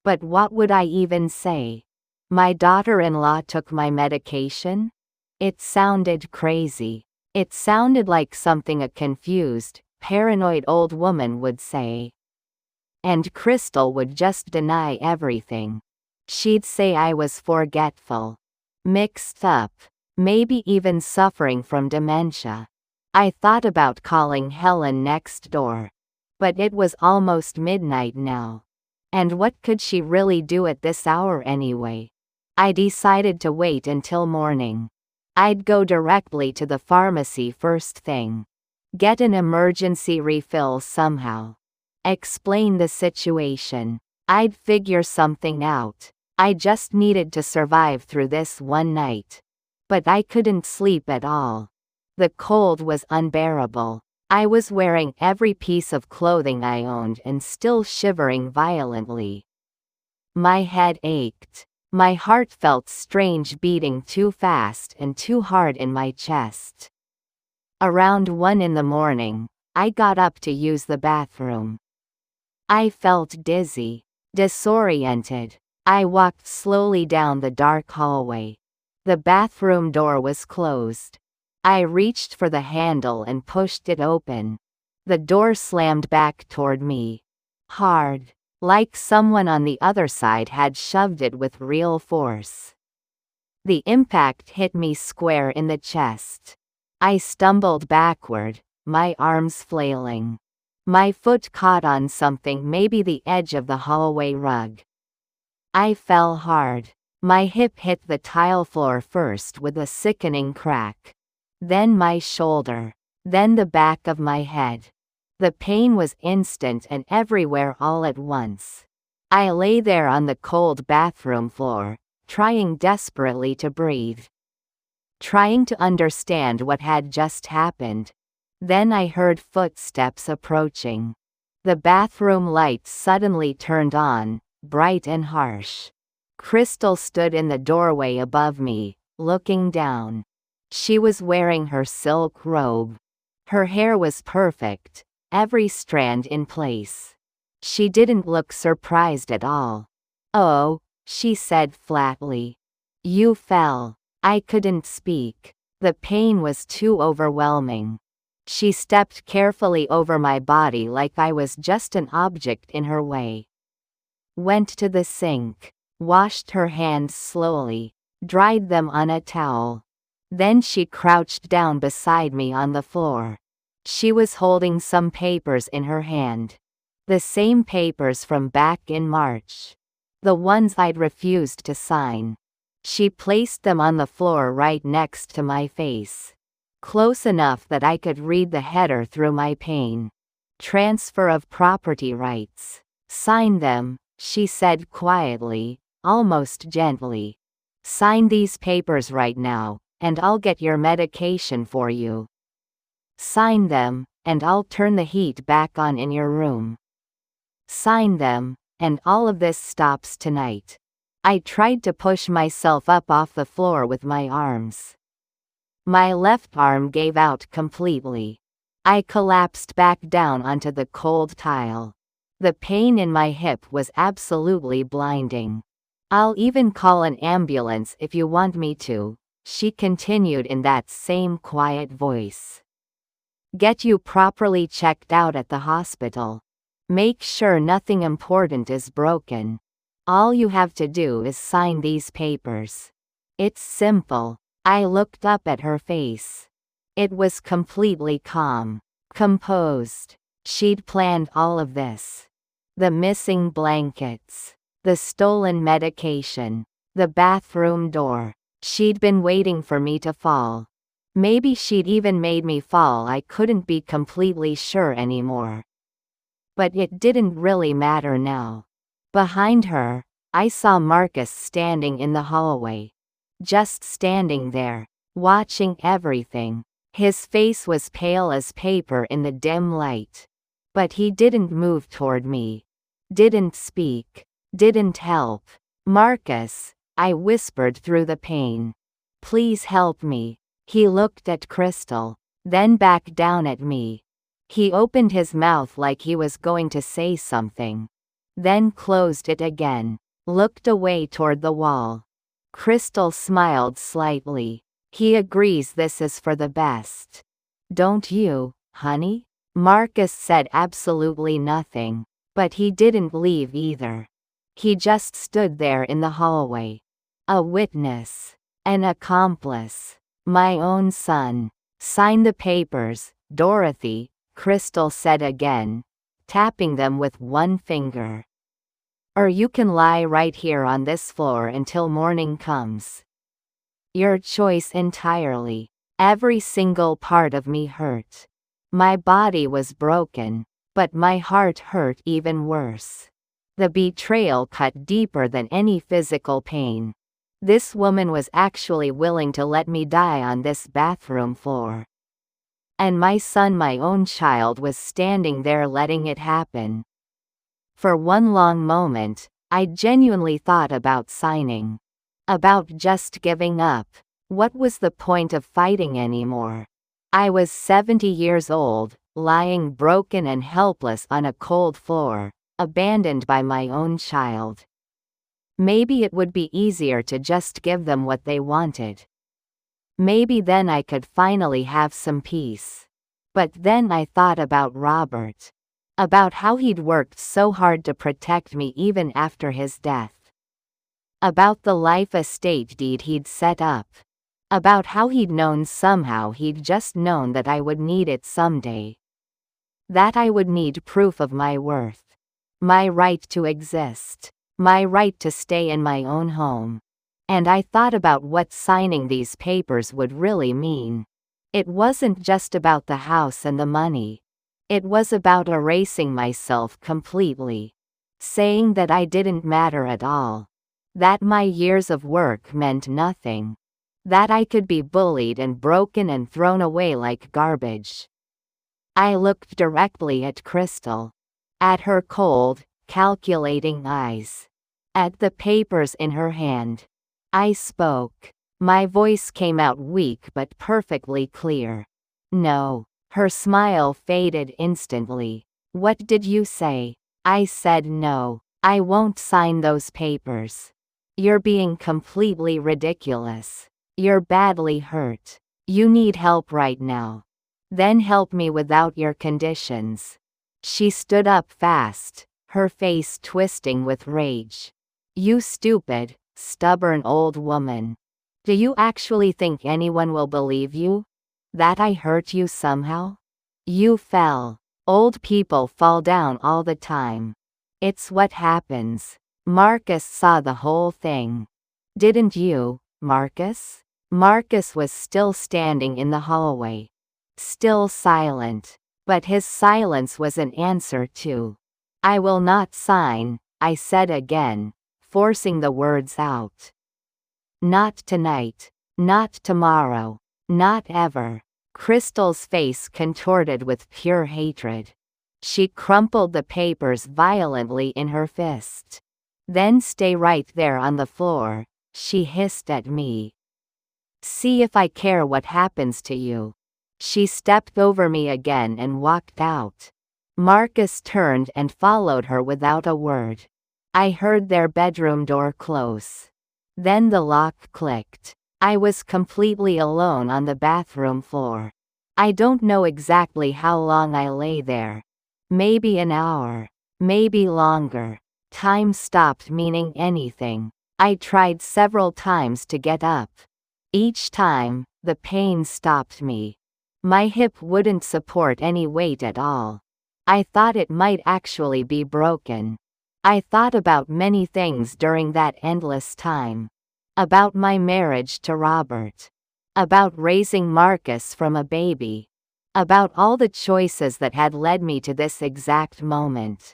But what would I even say? My daughter-in-law took my medication? It sounded crazy. It sounded like something a confused, paranoid old woman would say. And Crystal would just deny everything. She'd say I was forgetful. Mixed up. Maybe even suffering from dementia. I thought about calling Helen next door. But it was almost midnight now. And what could she really do at this hour anyway? I decided to wait until morning. I'd go directly to the pharmacy first thing. Get an emergency refill somehow. Explain the situation. I'd figure something out. I just needed to survive through this one night. But I couldn't sleep at all. The cold was unbearable. I was wearing every piece of clothing I owned and still shivering violently. My head ached. My heart felt strange, beating too fast and too hard in my chest. Around 1 in the morning, I got up to use the bathroom. I felt dizzy, disoriented. I walked slowly down the dark hallway. The bathroom door was closed. I reached for the handle and pushed it open. The door slammed back toward me. Hard. Like someone on the other side had shoved it with real force. The impact hit me square in the chest. I stumbled backward, my arms flailing. My foot caught on something, maybe the edge of the hallway rug. I fell hard. My hip hit the tile floor first with a sickening crack. Then my shoulder. Then the back of my head. The pain was instant and everywhere all at once. I lay there on the cold bathroom floor, trying desperately to breathe. Trying to understand what had just happened. Then I heard footsteps approaching. The bathroom lights suddenly turned on, bright and harsh. Crystal stood in the doorway above me, looking down. She was wearing her silk robe. Her hair was perfect, every strand in place. She didn't look surprised at all. "Oh," she said flatly. "You fell." I couldn't speak. The pain was too overwhelming. She stepped carefully over my body like I was just an object in her way. Went to the sink. Washed her hands slowly. Dried them on a towel. Then she crouched down beside me on the floor. She was holding some papers in her hand. The same papers from back in March. The ones I'd refused to sign. She placed them on the floor right next to my face. Close enough that I could read the header through my pain. Transfer of property rights. Sign them, she said quietly, almost gently. Sign these papers right now, and I'll get your medication for you. Sign them, and I'll turn the heat back on in your room. Sign them, and all of this stops tonight. I tried to push myself up off the floor with my arms. My left arm gave out completely. I collapsed back down onto the cold tile. The pain in my hip was absolutely blinding. "I'll even call an ambulance if you want me to," she continued in that same quiet voice. "Get you properly checked out at the hospital. Make sure nothing important is broken. All you have to do is sign these papers. It's simple." I looked up at her face. It was completely calm, composed. She'd planned all of this. The missing blankets. The stolen medication. The bathroom door. She'd been waiting for me to fall. Maybe she'd even made me fall. I couldn't be completely sure anymore. But it didn't really matter now. Behind her, I saw Marcus standing in the hallway. Just standing there, watching everything. His face was pale as paper in the dim light. But he didn't move toward me. Didn't speak. Didn't help. "Marcus," I whispered through the pain. "Please help me." He looked at Crystal, then back down at me. He opened his mouth like he was going to say something. Then closed it again. Looked away toward the wall. Crystal smiled slightly. "He agrees this is for the best. Don't you, honey?" Marcus said absolutely nothing. But he didn't leave either. He just stood there in the hallway. A witness. An accomplice. My own son. "Sign the papers, Dorothy," Crystal said again. tapping them with one finger. Or you can lie right here on this floor until morning comes. Your choice entirely. Every single part of me hurt. My body was broken, but my heart hurt even worse. The betrayal cut deeper than any physical pain. This woman was actually willing to let me die on this bathroom floor. And my son, my own child, was standing there letting it happen. For one long moment, I genuinely thought about signing. About just giving up. What was the point of fighting anymore? I was 70 years old, lying broken and helpless on a cold floor, abandoned by my own child. Maybe it would be easier to just give them what they wanted. Maybe then I could finally have some peace. But then I thought about Robert. About how he'd worked so hard to protect me even after his death. About the life estate deed he'd set up. About how he'd known, somehow he'd just known, that I would need it someday. That I would need proof of my worth. My right to exist. My right to stay in my own home. And I thought about what signing these papers would really mean. It wasn't just about the house and the money. It was about erasing myself completely. Saying that I didn't matter at all. That my years of work meant nothing. That I could be bullied and broken and thrown away like garbage. I looked directly at Crystal. At her cold, calculating eyes. At the papers in her hand. I spoke. My voice came out weak but perfectly clear. No. Her smile faded instantly. What did you say? I said no. I won't sign those papers. You're being completely ridiculous. You're badly hurt. You need help right now. Then help me without your conditions. She stood up fast, her face twisting with rage. You stupid, stubborn old woman. Do you actually think anyone will believe you? That I hurt you somehow? You fell. Old people fall down all the time. It's what happens. Marcus saw the whole thing. Didn't you, Marcus? Marcus was still standing in the hallway. Still silent. But his silence was an answer too. I will not sign, I said again, forcing the words out. Not tonight. Not tomorrow. Not ever. Crystal's face contorted with pure hatred. She crumpled the papers violently in her fist. Then stay right there on the floor, she hissed at me. See if I care what happens to you. She stepped over me again and walked out. Marcus turned and followed her without a word. I heard their bedroom door close. Then the lock clicked. I was completely alone on the bathroom floor. I don't know exactly how long I lay there. Maybe an hour. Maybe longer. Time stopped meaning anything. I tried several times to get up. Each time, the pain stopped me. My hip wouldn't support any weight at all. I thought it might actually be broken. I thought about many things during that endless time. About my marriage to Robert. About raising Marcus from a baby. About all the choices that had led me to this exact moment.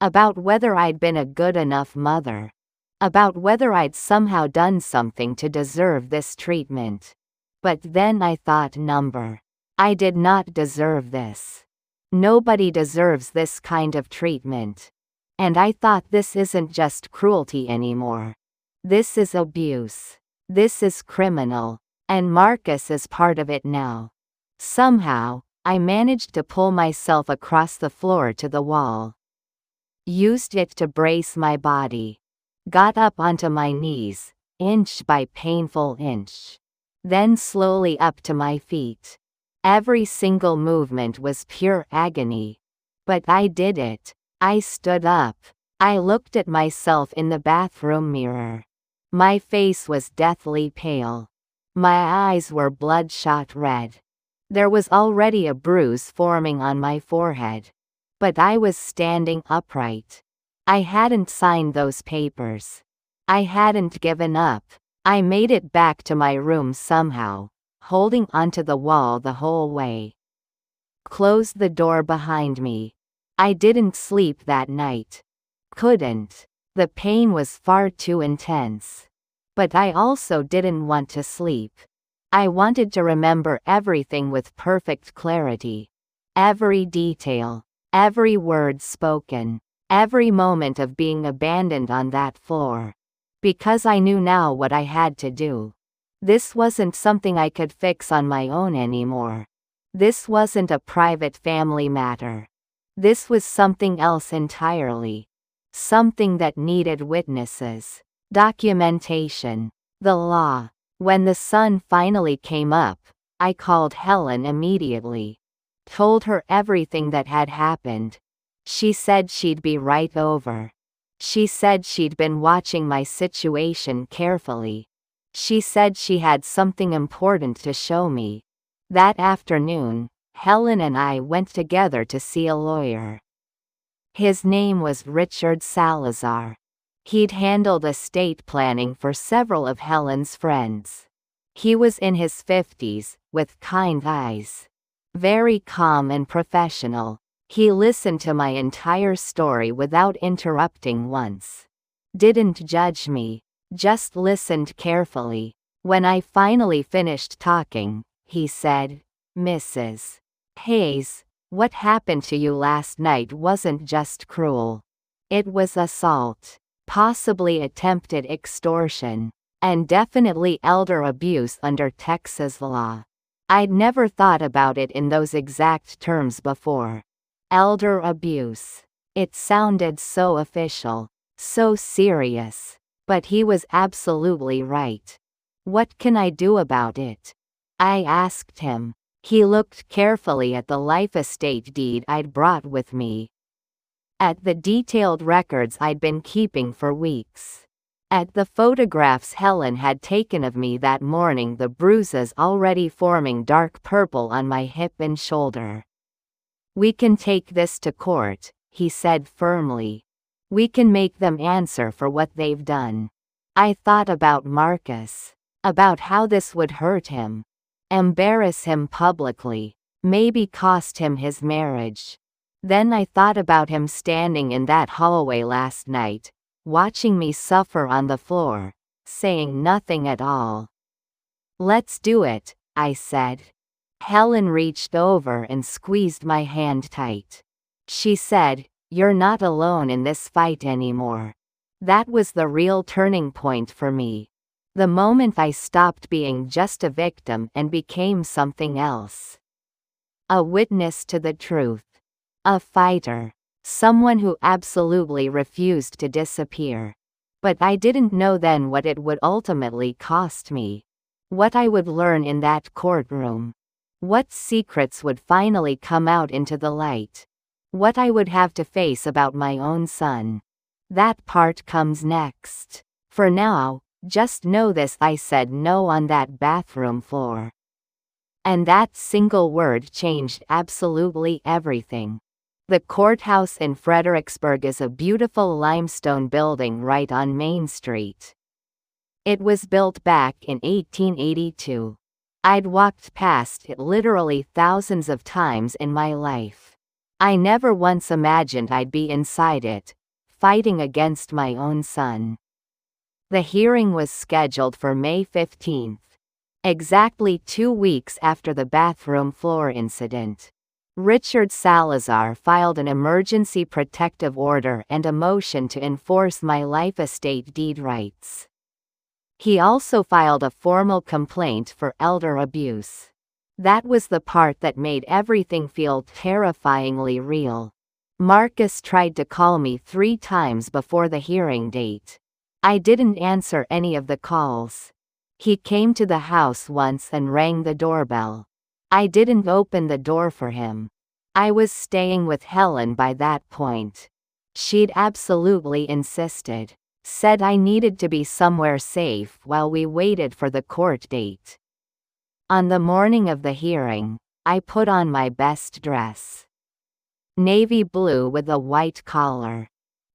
About whether I'd been a good enough mother. About whether I'd somehow done something to deserve this treatment. But then I thought, I did not deserve this. Nobody deserves this kind of treatment. And I thought, this isn't just cruelty anymore. This is abuse. This is criminal. And Marcus is part of it now. Somehow, I managed to pull myself across the floor to the wall. Used it to brace my body. Got up onto my knees, inch by painful inch. Then slowly up to my feet. Every single movement was pure agony. But I did it. I stood up. I looked at myself in the bathroom mirror. My face was deathly pale. My eyes were bloodshot red. There was already a bruise forming on my forehead. But I was standing upright. I hadn't signed those papers. I hadn't given up. I made it back to my room somehow, holding onto the wall the whole way. Closed the door behind me. I didn't sleep that night. Couldn't. The pain was far too intense. But I also didn't want to sleep. I wanted to remember everything with perfect clarity. Every detail, every word spoken, every moment of being abandoned on that floor. Because I knew now what I had to do. This wasn't something I could fix on my own anymore. This wasn't a private family matter. This was something else entirely. Something that needed witnesses, documentation, the law. When the sun finally came up, I called Helen immediately. Told her everything that had happened. She said she'd be right over. She said she'd been watching my situation carefully. She said she had something important to show me. That afternoon, Helen and I went together to see a lawyer. His name was Richard Salazar. He'd handled estate planning for several of Helen's friends. He was in his 50s, with kind eyes. Very calm and professional. He listened to my entire story without interrupting once. Didn't judge me, just listened carefully. When I finally finished talking, he said, "Mrs. Hayes, what happened to you last night wasn't just cruel. It was assault, possibly attempted extortion, and definitely elder abuse under Texas law." I'd never thought about it in those exact terms before. Elder abuse. It sounded so official, so serious. But he was absolutely right. What can I do about it? I asked him. He looked carefully at the life estate deed I'd brought with me. At the detailed records I'd been keeping for weeks. At the photographs Helen had taken of me that morning, the bruises already forming dark purple on my hip and shoulder. "We can take this to court," he said firmly. "We can make them answer for what they've done." I thought about Marcus. About how this would hurt him. Embarrass him publicly. Maybe cost him his marriage. Then I thought about him standing in that hallway last night, watching me suffer on the floor, saying nothing at all. "Let's do it," I said. Helen reached over and squeezed my hand tight. She said, "You're not alone in this fight anymore." That was the real turning point for me. The moment I stopped being just a victim and became something else. A witness to the truth. A fighter. Someone who absolutely refused to disappear. But I didn't know then what it would ultimately cost me. What I would learn in that courtroom. What secrets would finally come out into the light. What I would have to face about my own son. That part comes next. For now, just know this: I said no on that bathroom floor. And that single word changed absolutely everything. The courthouse in Fredericksburg is a beautiful limestone building right on Main Street. It was built back in 1882. I'd walked past it literally thousands of times in my life. I never once imagined I'd be inside it, fighting against my own son. The hearing was scheduled for May 15th. Exactly 2 weeks after the bathroom floor incident. Richard Salazar filed an emergency protective order and a motion to enforce my life estate deed rights. He also filed a formal complaint for elder abuse. That was the part that made everything feel terrifyingly real. Marcus tried to call me 3 times before the hearing date. I didn't answer any of the calls. He came to the house once and rang the doorbell. I didn't open the door for him. I was staying with Helen by that point. She'd absolutely insisted. Said I needed to be somewhere safe while we waited for the court date. On the morning of the hearing, I put on my best dress. Navy blue with a white collar.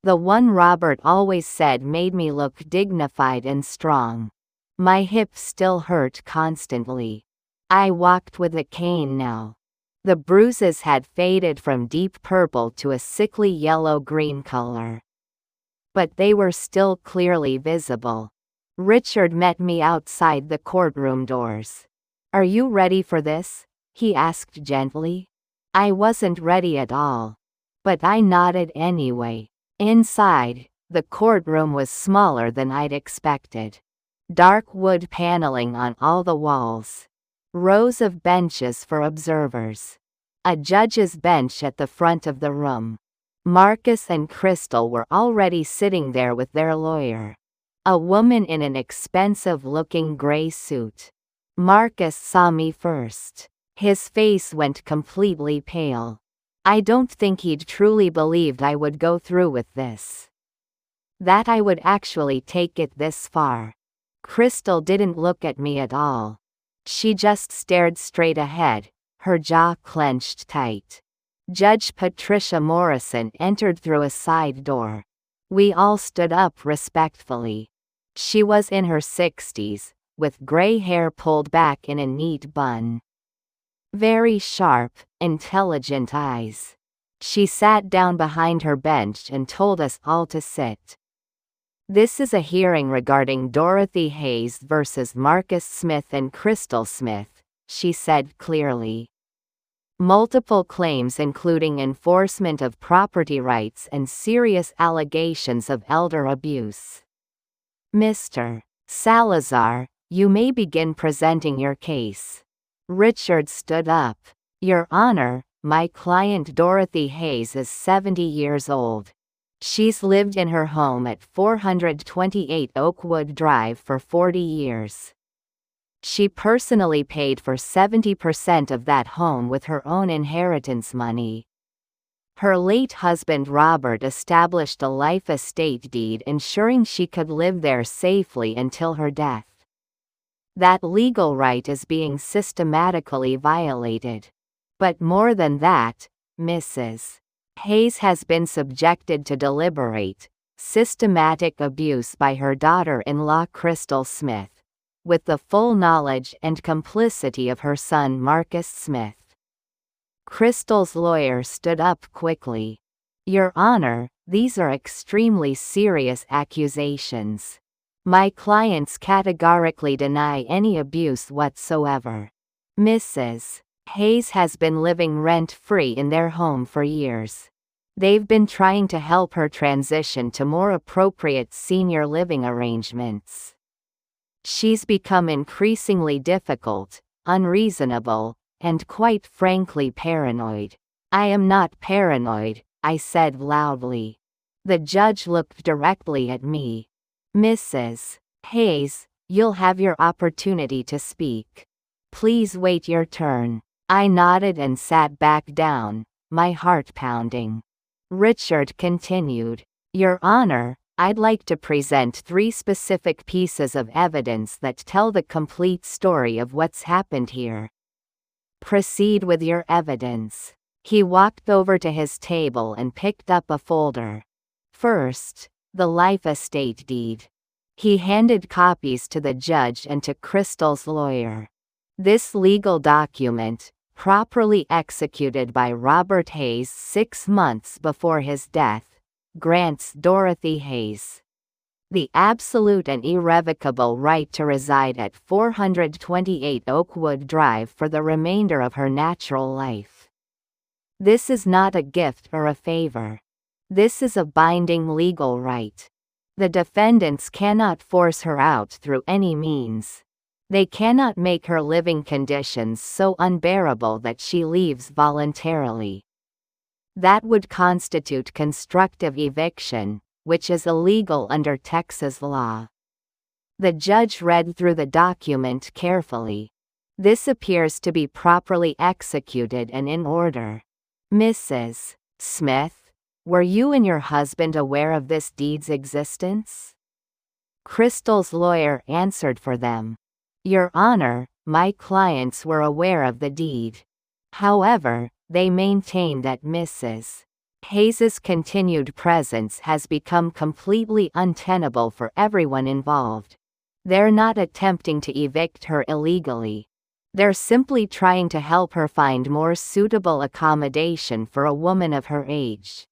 The one Robert always said made me look dignified and strong. My hips still hurt constantly. I walked with a cane now. The bruises had faded from deep purple to a sickly yellow-green color. But they were still clearly visible. Richard met me outside the courtroom doors. "Are you ready for this?" he asked gently. I wasn't ready at all. But I nodded anyway. Inside, the courtroom was smaller than I'd expected. Dark wood paneling on all the walls. Rows of benches for observers. A judge's bench at the front of the room. Marcus and Crystal were already sitting there with their lawyer. A woman in an expensive-looking gray suit. Marcus saw me first. His face went completely pale. I don't think he'd truly believed I would go through with this. That I would actually take it this far. Crystal didn't look at me at all. She just stared straight ahead, her jaw clenched tight. Judge Patricia Morrison entered through a side door. We all stood up respectfully. She was in her 60s, with gray hair pulled back in a neat bun. Very sharp, intelligent eyes. She sat down behind her bench and told us all to sit. "This is a hearing regarding Dorothy Hayes versus Marcus Smith and Crystal Smith," she said clearly. "Multiple claims including enforcement of property rights and serious allegations of elder abuse. Mr. Salazar, you may begin presenting your case." Richard stood up. "Your Honor, my client Dorothy Hayes is 70 years old. She's lived in her home at 428 Oakwood Drive for 40 years. She personally paid for 70% of that home with her own inheritance money. Her late husband Robert established a life estate deed ensuring she could live there safely until her death. That legal right is being systematically violated. But more than that, Mrs. Hayes has been subjected to deliberate, systematic abuse by her daughter-in-law Crystal Smith, with the full knowledge and complicity of her son Marcus Smith." Crystal's lawyer stood up quickly. "Your Honor, these are extremely serious accusations. My clients categorically deny any abuse whatsoever. Mrs. Hayes has been living rent-free in their home for years. They've been trying to help her transition to more appropriate senior living arrangements. She's become increasingly difficult, unreasonable, and quite frankly paranoid." "I am not paranoid," I said loudly. The judge looked directly at me. "Mrs. Hayes, you'll have your opportunity to speak. Please wait your turn." I nodded and sat back down, my heart pounding. Richard continued. "Your Honor, I'd like to present 3 specific pieces of evidence that tell the complete story of what's happened here." "Proceed with your evidence." He walked over to his table and picked up a folder. "First, the life estate deed." He handed copies to the judge and to Crystal's lawyer. "This legal document, properly executed by Robert Hayes 6 months before his death, grants Dorothy Hayes the absolute and irrevocable right to reside at 428 Oakwood Drive for the remainder of her natural life. This is not a gift or a favor. This is a binding legal right. The defendants cannot force her out through any means. They cannot make her living conditions so unbearable that she leaves voluntarily. That would constitute constructive eviction, which is illegal under Texas law." The judge read through the document carefully. "This appears to be properly executed and in order. Mrs. Smith, were you and your husband aware of this deed's existence?" Crystal's lawyer answered for them. "Your Honor, my clients were aware of the deed. However, they maintain that Mrs. Hayes's continued presence has become completely untenable for everyone involved. They're not attempting to evict her illegally. They're simply trying to help her find more suitable accommodation for a woman of her age.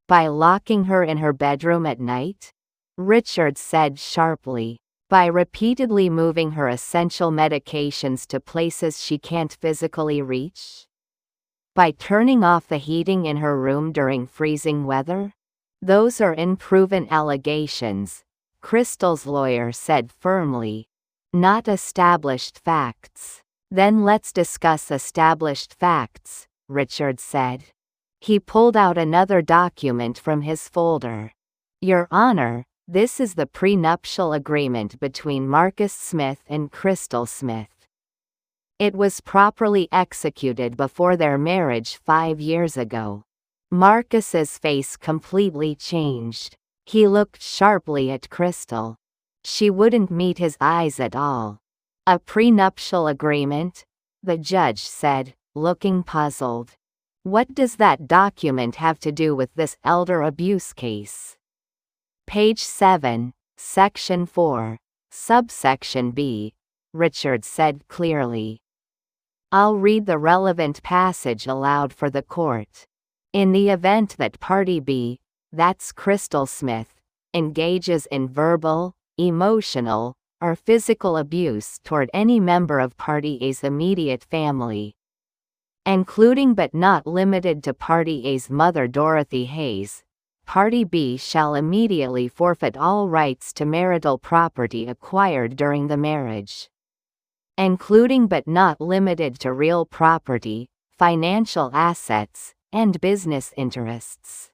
By locking her in her bedroom at night? Richard said sharply. By repeatedly moving her essential medications to places she can't physically reach? By turning off the heating in her room during freezing weather? Those are unproven allegations, Crystal's lawyer said firmly. Not established facts. Then let's discuss established facts, Richard said. He pulled out another document from his folder. Your Honor, this is the prenuptial agreement between Marcus Smith and Crystal Smith. It was properly executed before their marriage 5 years ago. Marcus's face completely changed. He looked sharply at Crystal. She wouldn't meet his eyes at all. A prenuptial agreement? The judge said, looking puzzled. What does that document have to do with this elder abuse case? Page 7, Section 4, Subsection B, Richard said clearly. I'll read the relevant passage aloud for the court. In the event that Party B, that's Crystal Smith, engages in verbal, emotional, or physical abuse toward any member of Party A's immediate family, including but not limited to Party A's mother Dorothy Hayes, Party B shall immediately forfeit all rights to marital property acquired during the marriage, including but not limited to real property, financial assets, and business interests.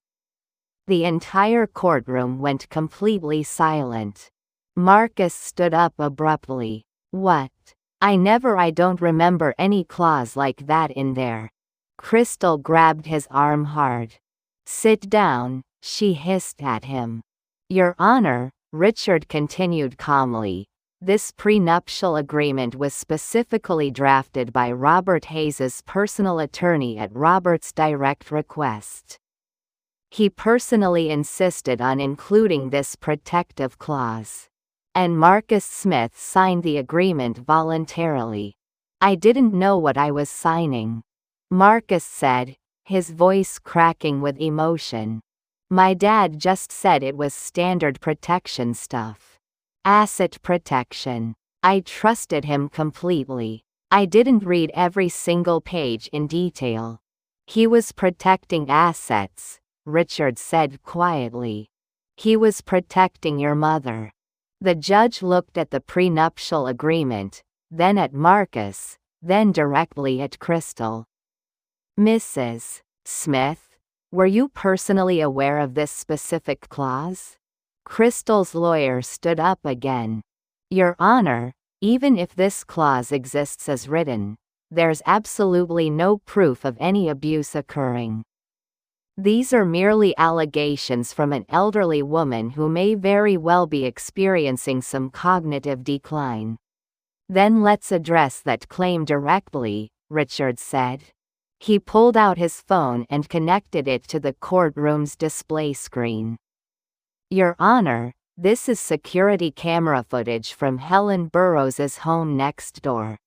The entire courtroom went completely silent. Marcus stood up abruptly. What? I don't remember any clause like that in there. Crystal grabbed his arm hard. Sit down, she hissed at him. Your Honor, Richard continued calmly, this prenuptial agreement was specifically drafted by Robert Hayes's personal attorney at Robert's direct request. He personally insisted on including this protective clause. And Marcus Smith signed the agreement voluntarily. I didn't know what I was signing, Marcus said, his voice cracking with emotion. My dad just said it was standard protection stuff. Asset protection. I trusted him completely. I didn't read every single page in detail. He was protecting assets, Richard said quietly. He was protecting your mother. The judge looked at the prenuptial agreement, then at Marcus, then directly at Crystal. Mrs. Smith, were you personally aware of this specific clause? Crystal's lawyer stood up again. Your Honor, even if this clause exists as written, there's absolutely no proof of any abuse occurring. These are merely allegations from an elderly woman who may very well be experiencing some cognitive decline. Then let's address that claim directly, Richard said. He pulled out his phone and connected it to the courtroom's display screen. Your Honor, this is security camera footage from Helen Burroughs's home next door.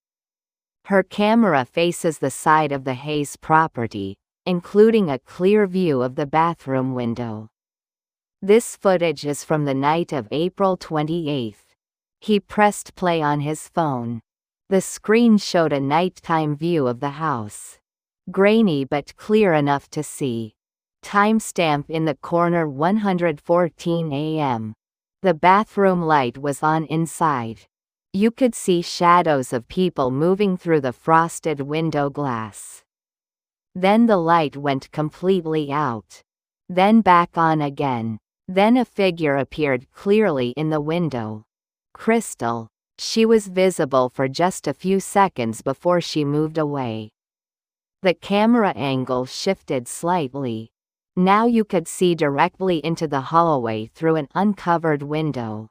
Her camera faces the side of the Hayes property, including a clear view of the bathroom window. This footage is from the night of April 28. He pressed play on his phone. The screen showed a nighttime view of the house. Grainy but clear enough to see. Timestamp in the corner 1:14 a.m. The bathroom light was on inside. You could see shadows of people moving through the frosted window glass. Then the light went completely out. Then back on again. Then a figure appeared clearly in the window. Crystal. She was visible for just a few seconds before she moved away. The camera angle shifted slightly. Now you could see directly into the hallway through an uncovered window.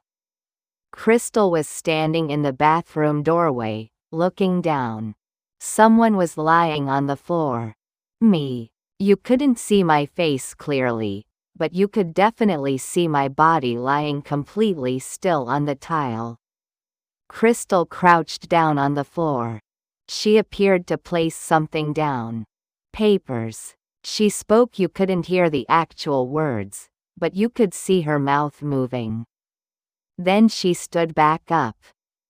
Crystal was standing in the bathroom doorway, looking down. Someone was lying on the floor. Me. You couldn't see my face clearly, but you could definitely see my body lying completely still on the tile. Crystal crouched down on the floor. She appeared to place something down. Papers. She spoke. You couldn't hear the actual words, but you could see her mouth moving. Then she stood back up,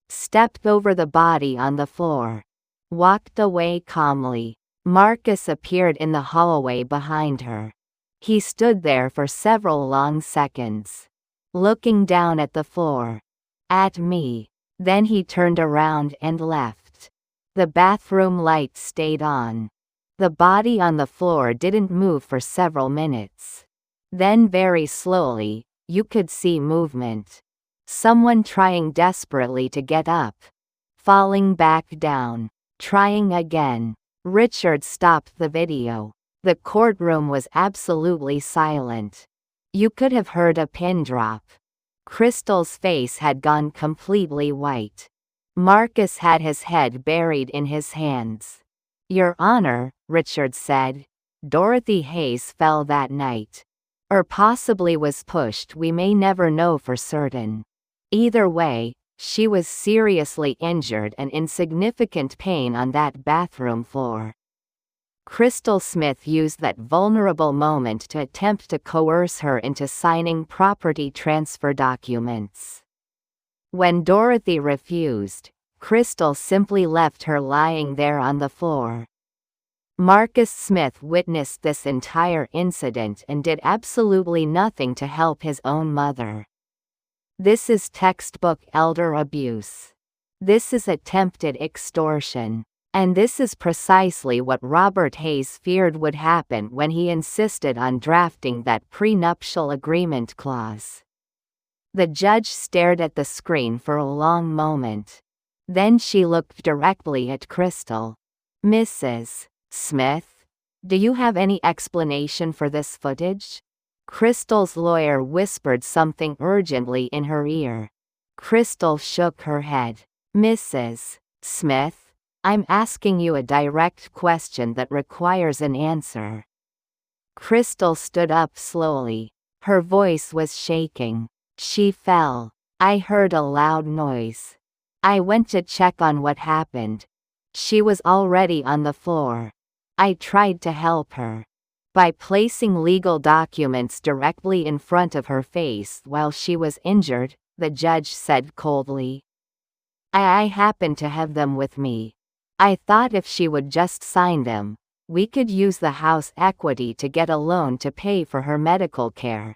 stepped over the body on the floor, walked away calmly. Marcus appeared in the hallway behind her. He stood there for several long seconds, looking down at the floor, at me. Then he turned around and left. The bathroom light stayed on. The body on the floor didn't move for several minutes. Then very slowly, you could see movement. Someone trying desperately to get up, falling back down, trying again. Richard stopped the video. The courtroom was absolutely silent. You could have heard a pin drop. Crystal's face had gone completely white. Marcus had his head buried in his hands. "Your Honor," Richard said, "Dorothy Hayes fell that night. Or possibly was pushed. We may never know for certain. Either way, she was seriously injured and in significant pain on that bathroom floor." Crystal Smith used that vulnerable moment to attempt to coerce her into signing property transfer documents. When Dorothy refused, Crystal simply left her lying there on the floor. Marcus Smith witnessed this entire incident and did absolutely nothing to help his own mother. This is textbook elder abuse. This is attempted extortion. And this is precisely what Robert Hayes feared would happen when he insisted on drafting that prenuptial agreement clause. The judge stared at the screen for a long moment. Then she looked directly at Crystal. "Mrs. Smith, do you have any explanation for this footage?" Crystal's lawyer whispered something urgently in her ear. Crystal shook her head. "Mrs. Smith, I'm asking you a direct question that requires an answer." Crystal stood up slowly. Her voice was shaking. "She fell. I heard a loud noise. I went to check on what happened. She was already on the floor. I tried to help her by placing legal documents directly in front of her face while she was injured," the judge said coldly. I happened to have them with me. I thought if she would just sign them, we could use the house equity to get a loan to pay for her medical care."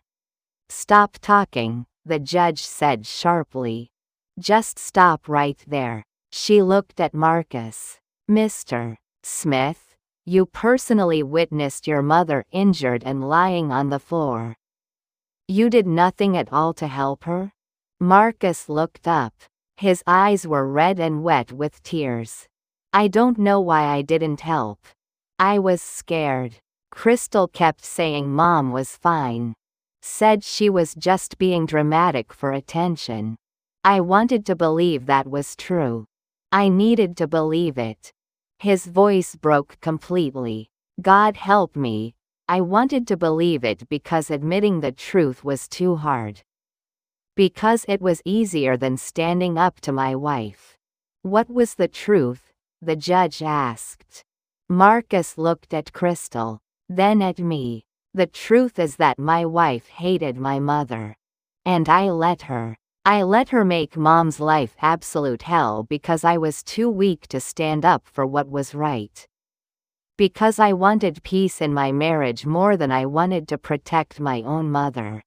"Stop talking," the judge said sharply. "Just stop right there." She looked at Marcus. "Mr. Smith, you personally witnessed your mother injured and lying on the floor. You did nothing at all to help her?" Marcus looked up. His eyes were red and wet with tears. "I don't know why I didn't help. I was scared." Crystal kept saying Mom was fine. Said she was just being dramatic for attention. I wanted to believe that was true. I needed to believe it. His voice broke completely. "God help me, I wanted to believe it because admitting the truth was too hard. Because it was easier than standing up to my wife." "What was the truth?" the judge asked. Marcus looked at Crystal, then at me. "The truth is that my wife hated my mother. And I let her. I let her make Mom's life absolute hell because I was too weak to stand up for what was right. Because I wanted peace in my marriage more than I wanted to protect my own mother."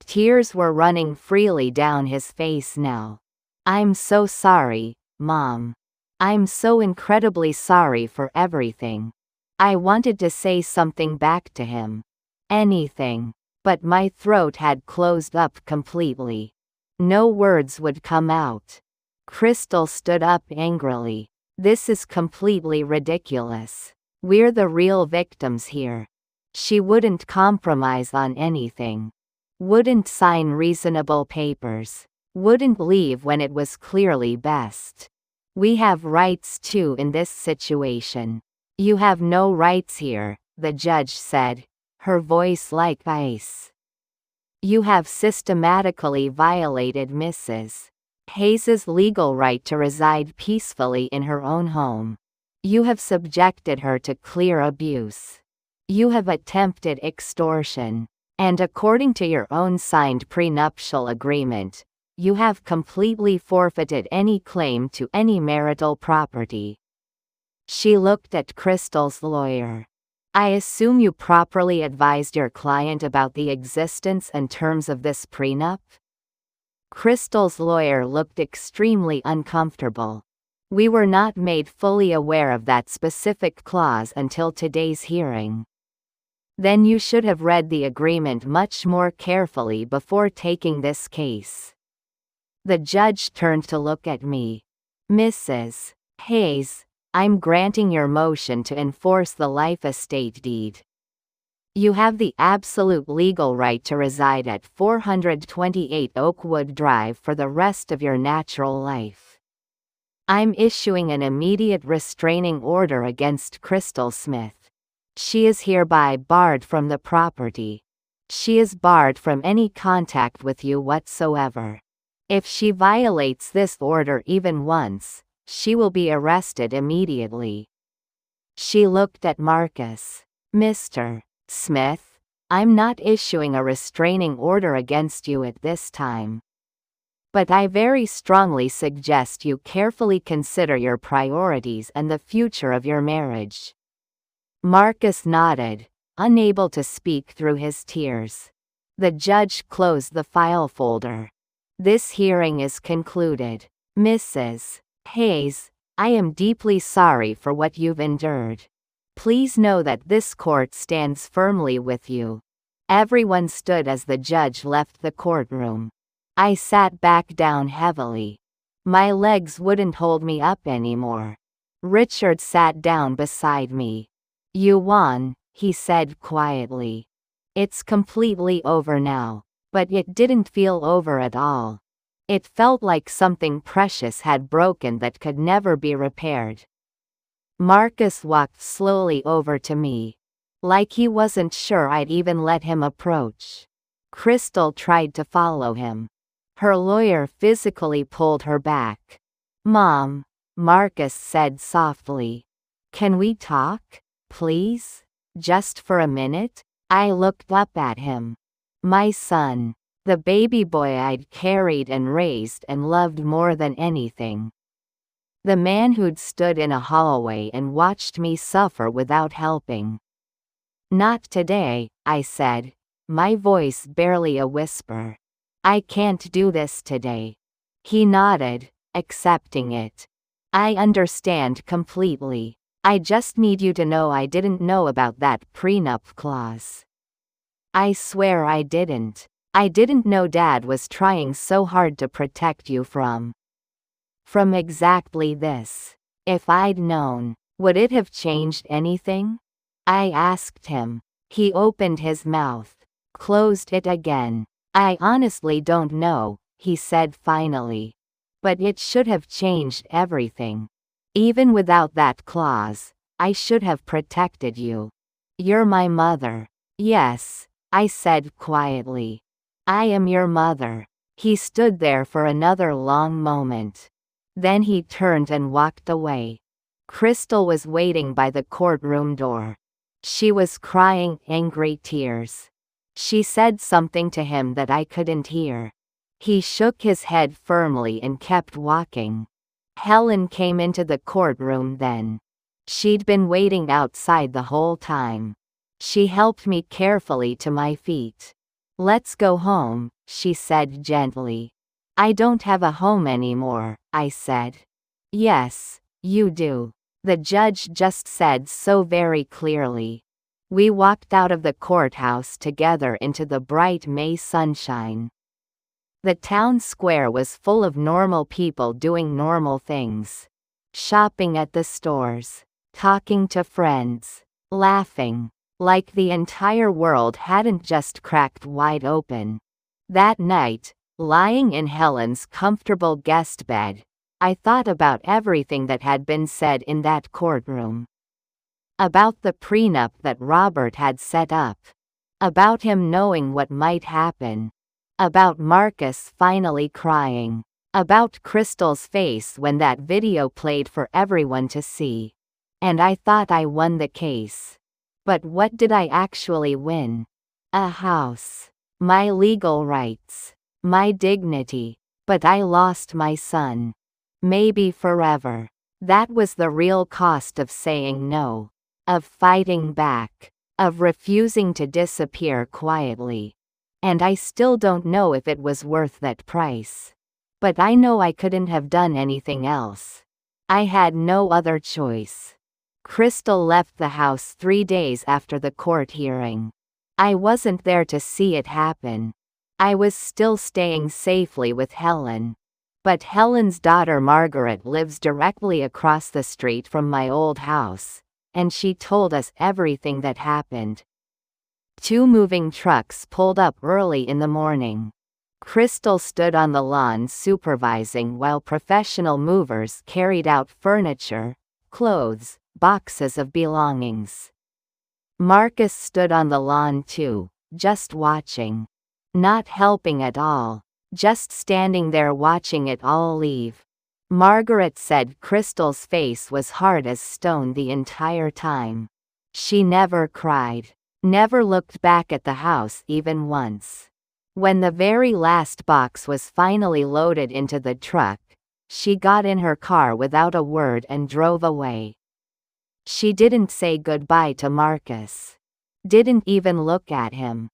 Tears were running freely down his face now. "I'm so sorry, Mom. I'm so incredibly sorry for everything. I wanted to say something back to him. Anything. But my throat had closed up completely. No words would come out." Crystal stood up angrily. "This is completely ridiculous. We're the real victims here." She wouldn't compromise on anything. Wouldn't sign reasonable papers. Wouldn't leave when it was clearly best. "We have rights too in this situation. You have no rights here, the judge said, her voice like ice. You have systematically violated Mrs. Hayes's legal right to reside peacefully in her own home. You have subjected her to clear abuse. You have attempted extortion. And according to your own signed prenuptial agreement, you have completely forfeited any claim to any marital property. She looked at Crystal's lawyer. I assume you properly advised your client about the existence and terms of this prenup? Crystal's lawyer looked extremely uncomfortable. We were not made fully aware of that specific clause until today's hearing. Then you should have read the agreement much more carefully before taking this case. The judge turned to look at me. Mrs. Hayes, I'm granting your motion to enforce the life estate deed. You have the absolute legal right to reside at 428 Oakwood Drive for the rest of your natural life. I'm issuing an immediate restraining order against Crystal Smith. She is hereby barred from the property. She is barred from any contact with you whatsoever. If she violates this order even once, she will be arrested immediately. She looked at Marcus. Mr. Smith, I'm not issuing a restraining order against you at this time. But I very strongly suggest you carefully consider your priorities and the future of your marriage. Marcus nodded, unable to speak through his tears. The judge closed the file folder. This hearing is concluded. Mrs. Hayes, I am deeply sorry for what you've endured. Please know that this court stands firmly with you. Everyone stood as the judge left the courtroom. I sat back down heavily. My legs wouldn't hold me up anymore. Richard sat down beside me. You won, he said quietly. It's completely over now. But it didn't feel over at all. It felt like something precious had broken that could never be repaired. Marcus walked slowly over to me. Like he wasn't sure I'd even let him approach. Crystal tried to follow him. Her lawyer physically pulled her back. Mom, Marcus said softly. Can we talk? Please? Just for a minute? I looked up at him. My son. The baby boy I'd carried and raised and loved more than anything. The man who'd stood in a hallway and watched me suffer without helping. Not today, I said, my voice barely a whisper. I can't do this today. He nodded, accepting it. I understand completely. I just need you to know I didn't know about that prenup clause. I swear I didn't. I didn't know Dad was trying so hard to protect you from exactly this. If I'd known, would it have changed anything? I asked him. He opened his mouth, closed it again. I honestly don't know, he said finally. But it should have changed everything. Even without that clause, I should have protected you. You're my mother. Yes, I said quietly. I am your mother. He stood there for another long moment. Then he turned and walked away. Crystal was waiting by the courtroom door. She was crying angry tears. She said something to him that I couldn't hear. He shook his head firmly and kept walking. Helen came into the courtroom then. She'd been waiting outside the whole time. She helped me carefully to my feet. Let's go home, she said gently. I don't have a home anymore, I said. Yes, you do. The judge just said so very clearly. We walked out of the courthouse together into the bright May sunshine. The town square was full of normal people doing normal things. Shopping at the stores, talking to friends, laughing, like the entire world hadn't just cracked wide open. That night, lying in Helen's comfortable guest bed, I thought about everything that had been said in that courtroom. About the prenup that Robert had set up. About him knowing what might happen. About Marcus finally crying. About Crystal's face when that video played for everyone to see. And I thought I won the case. But what did I actually win? A house. My legal rights. My dignity. But I lost my son. Maybe forever. That was the real cost of saying no. Of fighting back. Of refusing to disappear quietly. And I still don't know if it was worth that price. But I know I couldn't have done anything else. I had no other choice. Crystal left the house 3 days after the court hearing. I wasn't there to see it happen. I was still staying safely with Helen. But Helen's daughter Margaret lives directly across the street from my old house, and she told us everything that happened. 2 moving trucks pulled up early in the morning. Crystal stood on the lawn supervising while professional movers carried out furniture, clothes, boxes of belongings. Marcus stood on the lawn too, just watching. Not helping at all, just standing there watching it all leave. Margaret said Crystal's face was hard as stone the entire time. She never cried. Never looked back at the house even once. When the very last box was finally loaded into the truck, she got in her car without a word and drove away. She didn't say goodbye to Marcus. Didn't even look at him.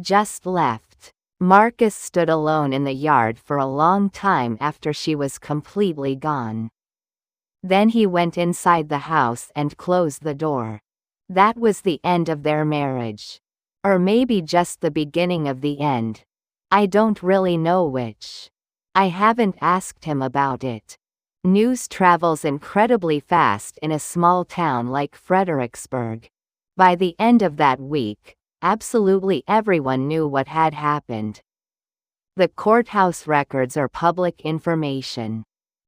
Just left. Marcus stood alone in the yard for a long time after she was completely gone. Then he went inside the house and closed the door. That was the end of their marriage. Or maybe just the beginning of the end. I don't really know which. I haven't asked him about it. News travels incredibly fast in a small town like Fredericksburg. By the end of that week, absolutely everyone knew what had happened. The courthouse records are public information.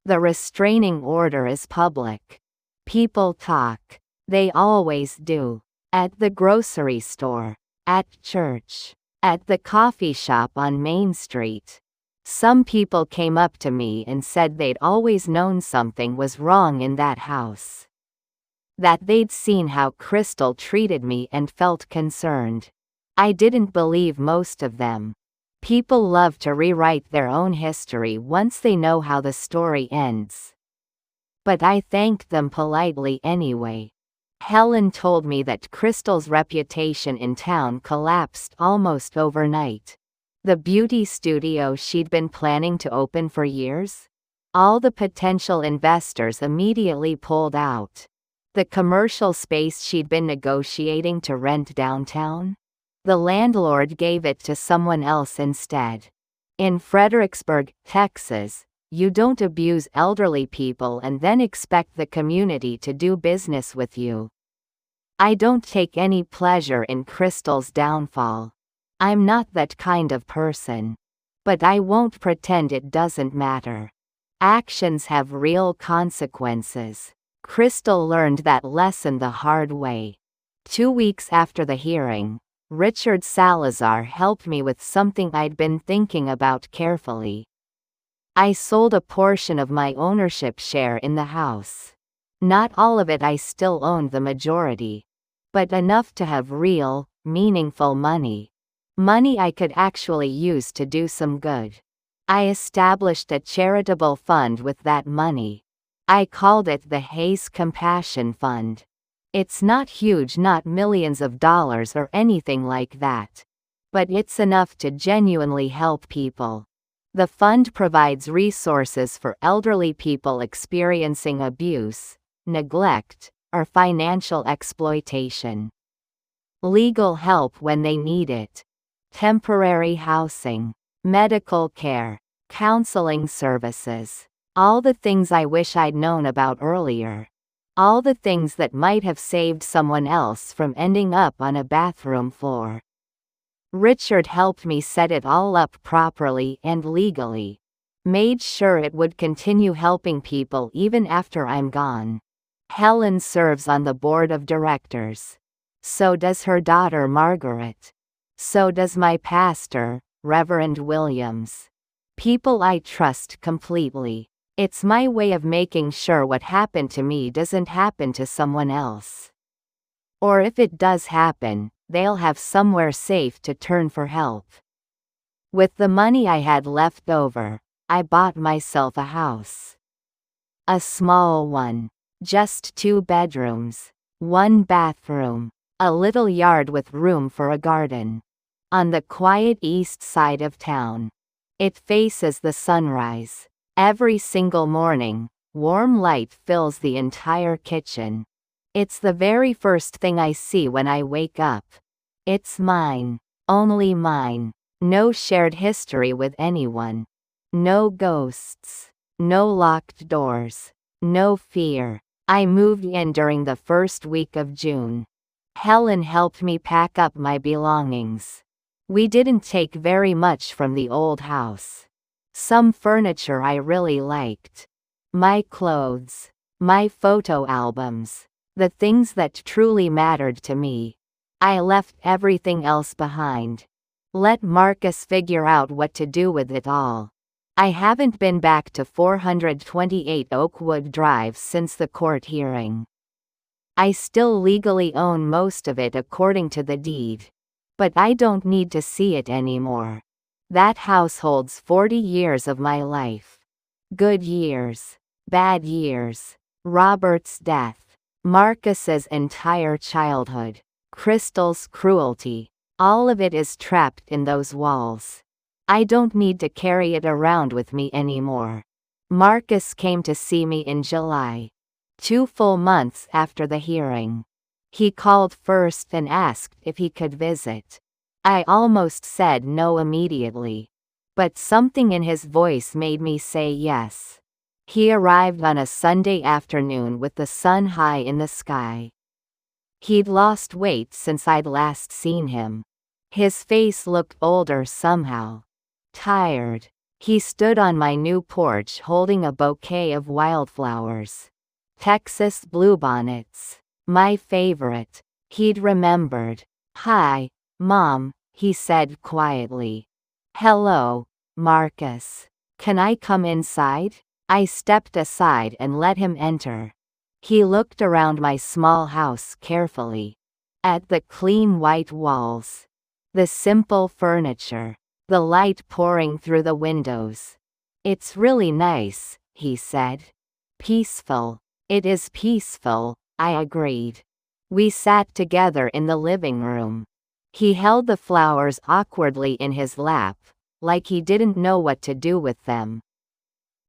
The restraining order is public. People talk. They always do. At the grocery store. At church. At the coffee shop on Main Street. Some people came up to me and said they'd always known something was wrong in that house. That they'd seen how Crystal treated me and felt concerned. I didn't believe most of them. People love to rewrite their own history once they know how the story ends. But I thanked them politely anyway. Helen told me that Crystal's reputation in town collapsed almost overnight. The beauty studio she'd been planning to open for years? All the potential investors immediately pulled out. The commercial space she'd been negotiating to rent downtown? The landlord gave it to someone else instead. In Fredericksburg, Texas, you don't abuse elderly people and then expect the community to do business with you. I don't take any pleasure in Crystal's downfall. I'm not that kind of person. But I won't pretend it doesn't matter. Actions have real consequences. Crystal learned that lesson the hard way. 2 weeks after the hearing, Richard Salazar helped me with something I'd been thinking about carefully. I sold a portion of my ownership share in the house. Not all of it, I still owned the majority. But enough to have real, meaningful money. Money I could actually use to do some good. I established a charitable fund with that money. I called it the Hayes Compassion Fund. It's not huge, not millions of dollars or anything like that. But it's enough to genuinely help people. The fund provides resources for elderly people experiencing abuse, neglect, or financial exploitation. Legal help when they need it. Temporary housing. Medical care. Counseling services. All the things I wish I'd known about earlier. All the things that might have saved someone else from ending up on a bathroom floor. Richard helped me set it all up properly and legally. Made sure it would continue helping people even after I'm gone. Helen serves on the board of directors. So does her daughter Margaret. So does my pastor, Reverend Williams. People I trust completely. It's my way of making sure what happened to me doesn't happen to someone else. Or if it does happen, they'll have somewhere safe to turn for help. With the money I had left over, I bought myself a house. A small one. Just 2 bedrooms, 1 bathroom, a little yard with room for a garden. On the quiet east side of town. It faces the sunrise. Every single morning, warm light fills the entire kitchen. It's the very first thing I see when I wake up. It's mine, only mine. No shared history with anyone. No ghosts. No locked doors. No fear. I moved in during the first week of June. Helen helped me pack up my belongings. We didn't take very much from the old house. Some furniture I really liked. My clothes. My photo albums. The things that truly mattered to me. I left everything else behind. Let Marcus figure out what to do with it all. I haven't been back to 428 Oakwood Drive since the court hearing. I still legally own most of it according to the deed. But I don't need to see it anymore. That house holds 40 years of my life. Good years. Bad years. Robert's death. Marcus's entire childhood. Crystal's cruelty. All of it is trapped in those walls. I don't need to carry it around with me anymore. Marcus came to see me in July. 2 full months after the hearing. He called first and asked if he could visit. I almost said no immediately. But something in his voice made me say yes. He arrived on a Sunday afternoon with the sun high in the sky. He'd lost weight since I'd last seen him. His face looked older somehow. Tired. He stood on my new porch holding a bouquet of wildflowers. Texas bluebonnets. My favorite. He'd remembered. "Hi, Mom," he said quietly. "Hello, Marcus. Can I come inside?" I stepped aside and let him enter. He looked around my small house carefully. At the clean white walls. The simple furniture. The light pouring through the windows. "It's really nice," he said. "Peaceful." "It is peaceful," I agreed. We sat together in the living room. He held the flowers awkwardly in his lap, like he didn't know what to do with them.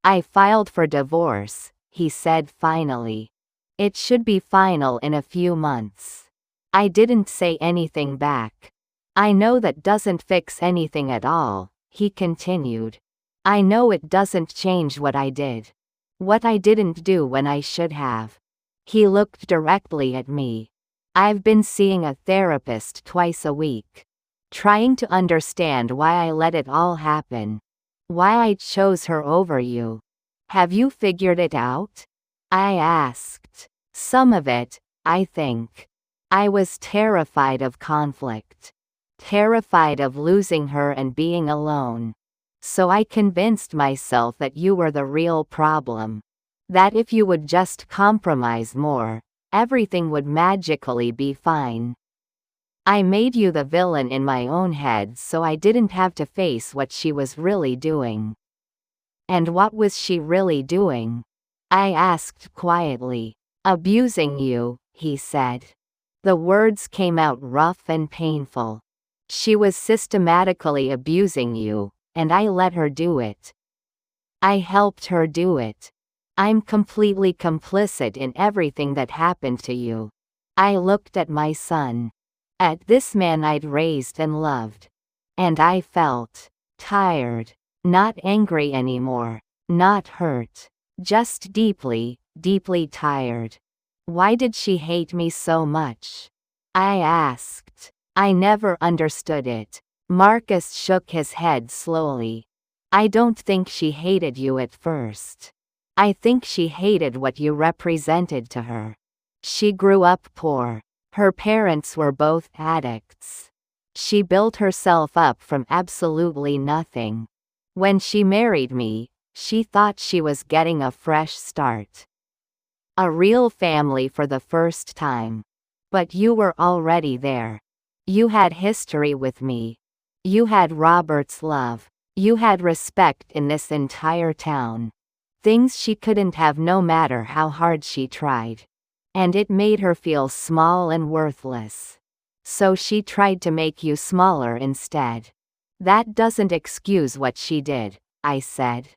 "I filed for divorce," he said finally. "It should be final in a few months." I didn't say anything back. "I know that doesn't fix anything at all," he continued. "I know it doesn't change what I did. What I didn't do when I should have." He looked directly at me. "I've been seeing a therapist twice a week. Trying to understand why I let it all happen. Why I chose her over you. Have you figured it out?" I asked. "Some of it, I think. I was terrified of conflict. Terrified of losing her and being alone. So I convinced myself that you were the real problem. That if you would just compromise more, everything would magically be fine. I made you the villain in my own head so I didn't have to face what she was really doing." "And what was she really doing?" I asked quietly. "Abusing you," he said. The words came out rough and painful. "She was systematically abusing you, and I let her do it. I helped her do it. I'm completely complicit in everything that happened to you." I looked at my son. At this man I'd raised and loved. And I felt tired. Not angry anymore. Not hurt. Just deeply, deeply tired. "Why did she hate me so much?" I asked. I never understood it. Marcus shook his head slowly. "I don't think she hated you at first. I think she hated what you represented to her. She grew up poor. Her parents were both addicts. She built herself up from absolutely nothing. When she married me, she thought she was getting a fresh start. A real family for the first time. But you were already there. You had history with me. You had Robert's love. You had respect in this entire town. Things she couldn't have no matter how hard she tried. And it made her feel small and worthless. So she tried to make you smaller instead. That doesn't excuse what she did, I said.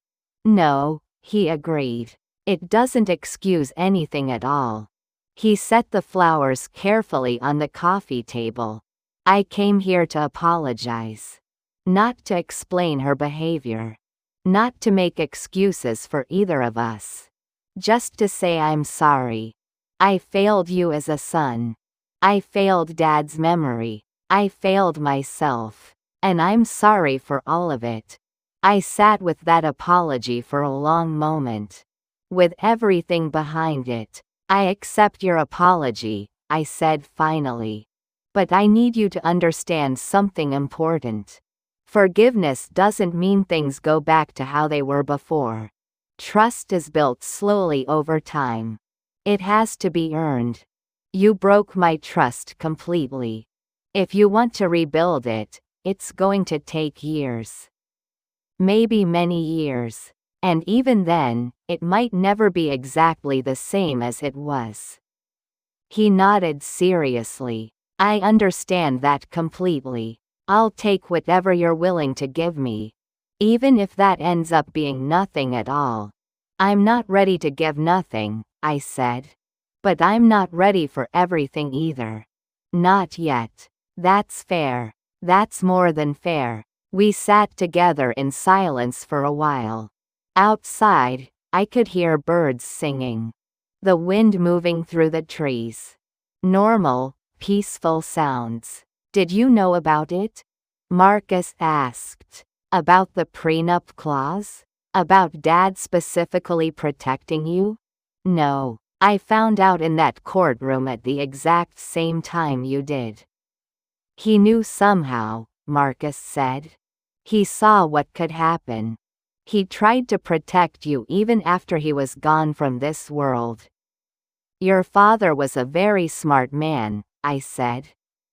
No, he agreed. It doesn't excuse anything at all. He set the flowers carefully on the coffee table. I came here to apologize. Not to explain her behavior. Not to make excuses for either of us. Just to say I'm sorry. I failed you as a son. I failed Dad's memory. I failed myself. And I'm sorry for all of it. I sat with that apology for a long moment. With everything behind it. I accept your apology, I said finally. But I need you to understand something important. Forgiveness doesn't mean things go back to how they were before. Trust is built slowly over time. It has to be earned. You broke my trust completely. If you want to rebuild it, it's going to take years. Maybe many years. And even then, it might never be exactly the same as it was. He nodded seriously. I understand that completely. I'll take whatever you're willing to give me. Even if that ends up being nothing at all. I'm not ready to give nothing, I said. But I'm not ready for everything either. Not yet. That's fair. That's more than fair. We sat together in silence for a while. Outside, I could hear birds singing. The wind moving through the trees. Normal, peaceful sounds. Did you know about it? Marcus asked. About the prenup clause? About Dad specifically protecting you? No. I found out in that courtroom at the exact same time you did. He knew somehow, Marcus said. He saw what could happen. He tried to protect you even after he was gone from this world. Your father was a very smart man, I said.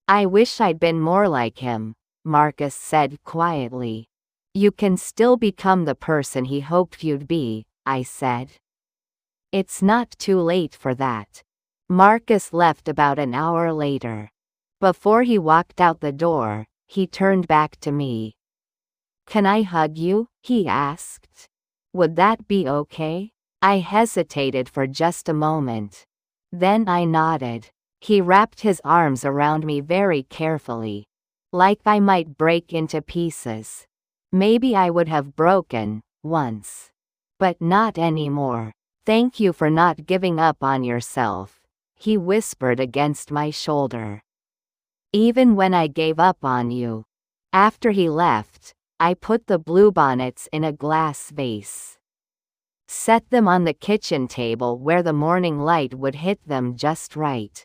I wish I'd been more like him, Marcus said quietly. You can still become the person he hoped you'd be, I said. It's not too late for that. Marcus left about an hour later. Before he walked out the door, he turned back to me. Can I hug you? He asked. Would that be okay? I hesitated for just a moment. Then I nodded. He wrapped his arms around me very carefully. Like I might break into pieces. Maybe I would have broken, once. But not anymore. Thank you for not giving up on yourself, he whispered against my shoulder. Even when I gave up on you. After he left, I put the bluebonnets in a glass vase. Set them on the kitchen table where the morning light would hit them just right.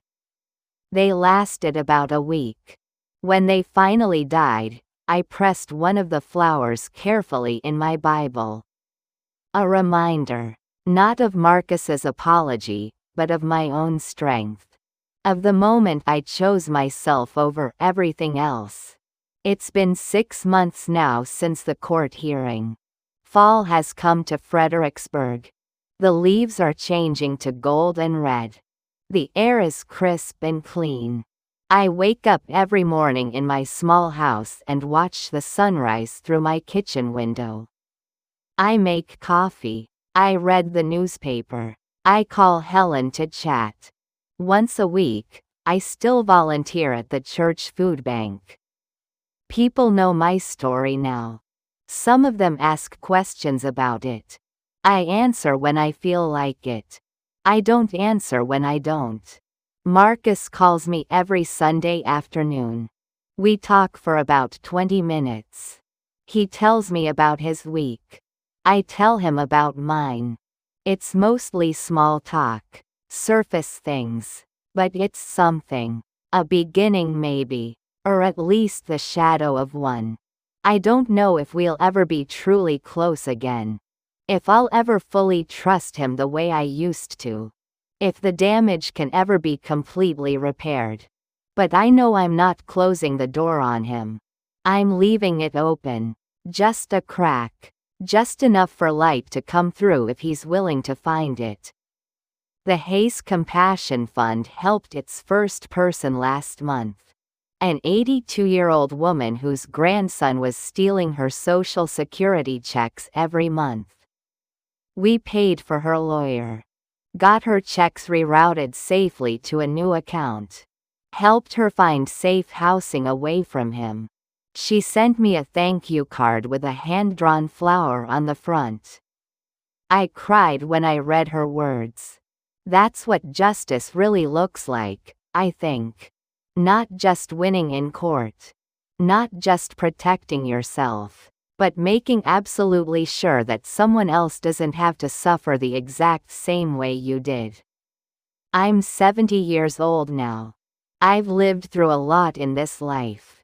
They lasted about a week. When they finally died, I pressed one of the flowers carefully in my Bible. A reminder, not of Marcus's apology, but of my own strength. Of the moment I chose myself over everything else. It's been 6 months now since the court hearing. Fall has come to Fredericksburg. The leaves are changing to gold and red. The air is crisp and clean. I wake up every morning in my small house and watch the sunrise through my kitchen window. I make coffee. I read the newspaper. I call Helen to chat. Once a week, I still volunteer at the church food bank. People know my story now. Some of them ask questions about it. I answer when I feel like it. I don't answer when I don't. Marcus calls me every Sunday afternoon. We talk for about 20 minutes. He tells me about his week. I tell him about mine. It's mostly small talk, surface things. But it's something. A beginning maybe. Or at least the shadow of one. I don't know if we'll ever be truly close again. If I'll ever fully trust him the way I used to. If the damage can ever be completely repaired. But I know I'm not closing the door on him. I'm leaving it open. Just a crack. Just enough for light to come through if he's willing to find it. The Hayes Compassion Fund helped its first person last month. An 82-year-old woman whose grandson was stealing her Social Security checks every month. We paid for her lawyer. Got her checks rerouted safely to a new account. Helped her find safe housing away from him. She sent me a thank you card with a hand-drawn flower on the front. I cried when I read her words. That's what justice really looks like, I think. Not just winning in court. Not just protecting yourself. But making absolutely sure that someone else doesn't have to suffer the exact same way you did. I'm 70 years old now. I've lived through a lot in this life.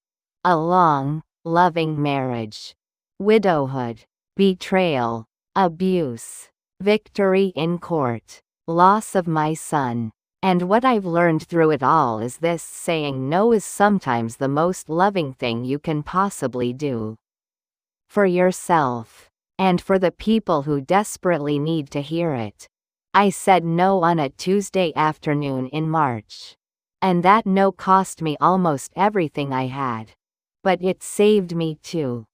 A long, loving marriage. Widowhood. Betrayal. Abuse. Victory in court. Loss of my son. And what I've learned through it all is this: saying no is sometimes the most loving thing you can possibly do. For yourself. And for the people who desperately need to hear it. I said no on a Tuesday afternoon in March. And that no cost me almost everything I had. But it saved me too.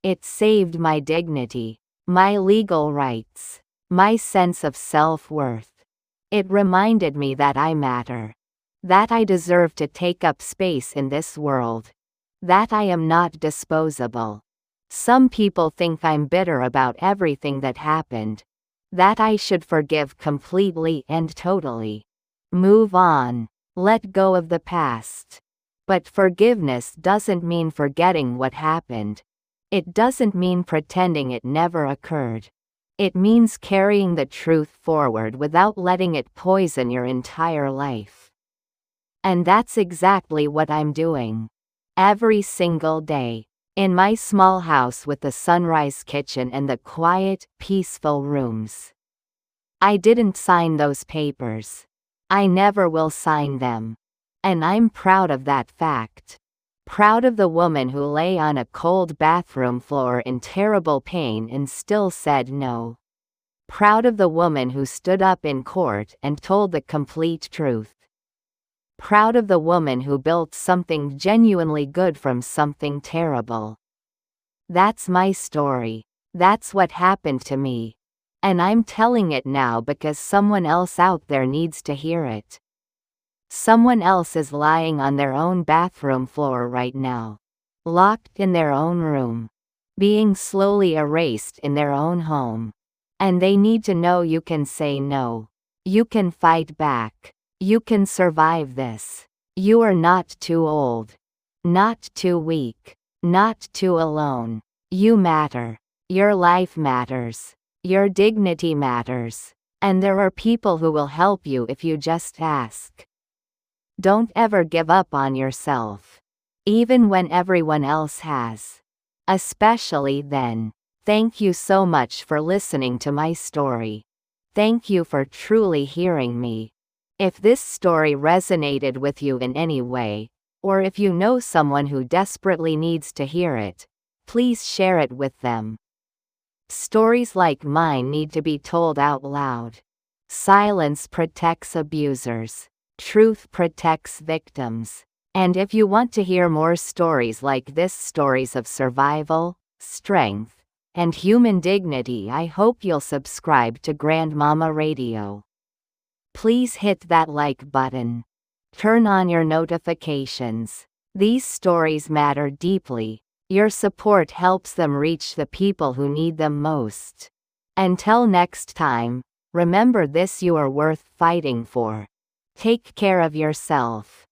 It saved my dignity, my legal rights, my sense of self-worth. It reminded me that I matter. That I deserve to take up space in this world. That I am not disposable. Some people think I'm bitter about everything that happened. That I should forgive completely and totally. Move on. Let go of the past. But forgiveness doesn't mean forgetting what happened. It doesn't mean pretending it never occurred. It means carrying the truth forward without letting it poison your entire life. And that's exactly what I'm doing. Every single day. In my small house with the sunrise kitchen and the quiet, peaceful rooms. I didn't sign those papers. I never will sign them. And I'm proud of that fact. Proud of the woman who lay on a cold bathroom floor in terrible pain and still said no. Proud of the woman who stood up in court and told the complete truth. Proud of the woman who built something genuinely good from something terrible. That's my story. That's what happened to me. And I'm telling it now because someone else out there needs to hear it. Someone else is lying on their own bathroom floor right now. Locked in their own room. Being slowly erased in their own home. And they need to know you can say no. You can fight back. You can survive this. You are not too old. Not too weak. Not too alone. You matter. Your life matters. Your dignity matters. And there are people who will help you if you just ask. Don't ever give up on yourself. Even when everyone else has. Especially then. Thank you so much for listening to my story. Thank you for truly hearing me. If this story resonated with you in any way, or if you know someone who desperately needs to hear it, please share it with them. Stories like mine need to be told out loud. Silence protects abusers. Truth protects victims. And if you want to hear more stories like this, stories of survival, strength, and human dignity, I hope you'll subscribe to Grandmama Radio. Please hit that like button. Turn on your notifications. These stories matter deeply. Your support helps them reach the people who need them most. Until next time, remember this: you are worth fighting for. Take care of yourself.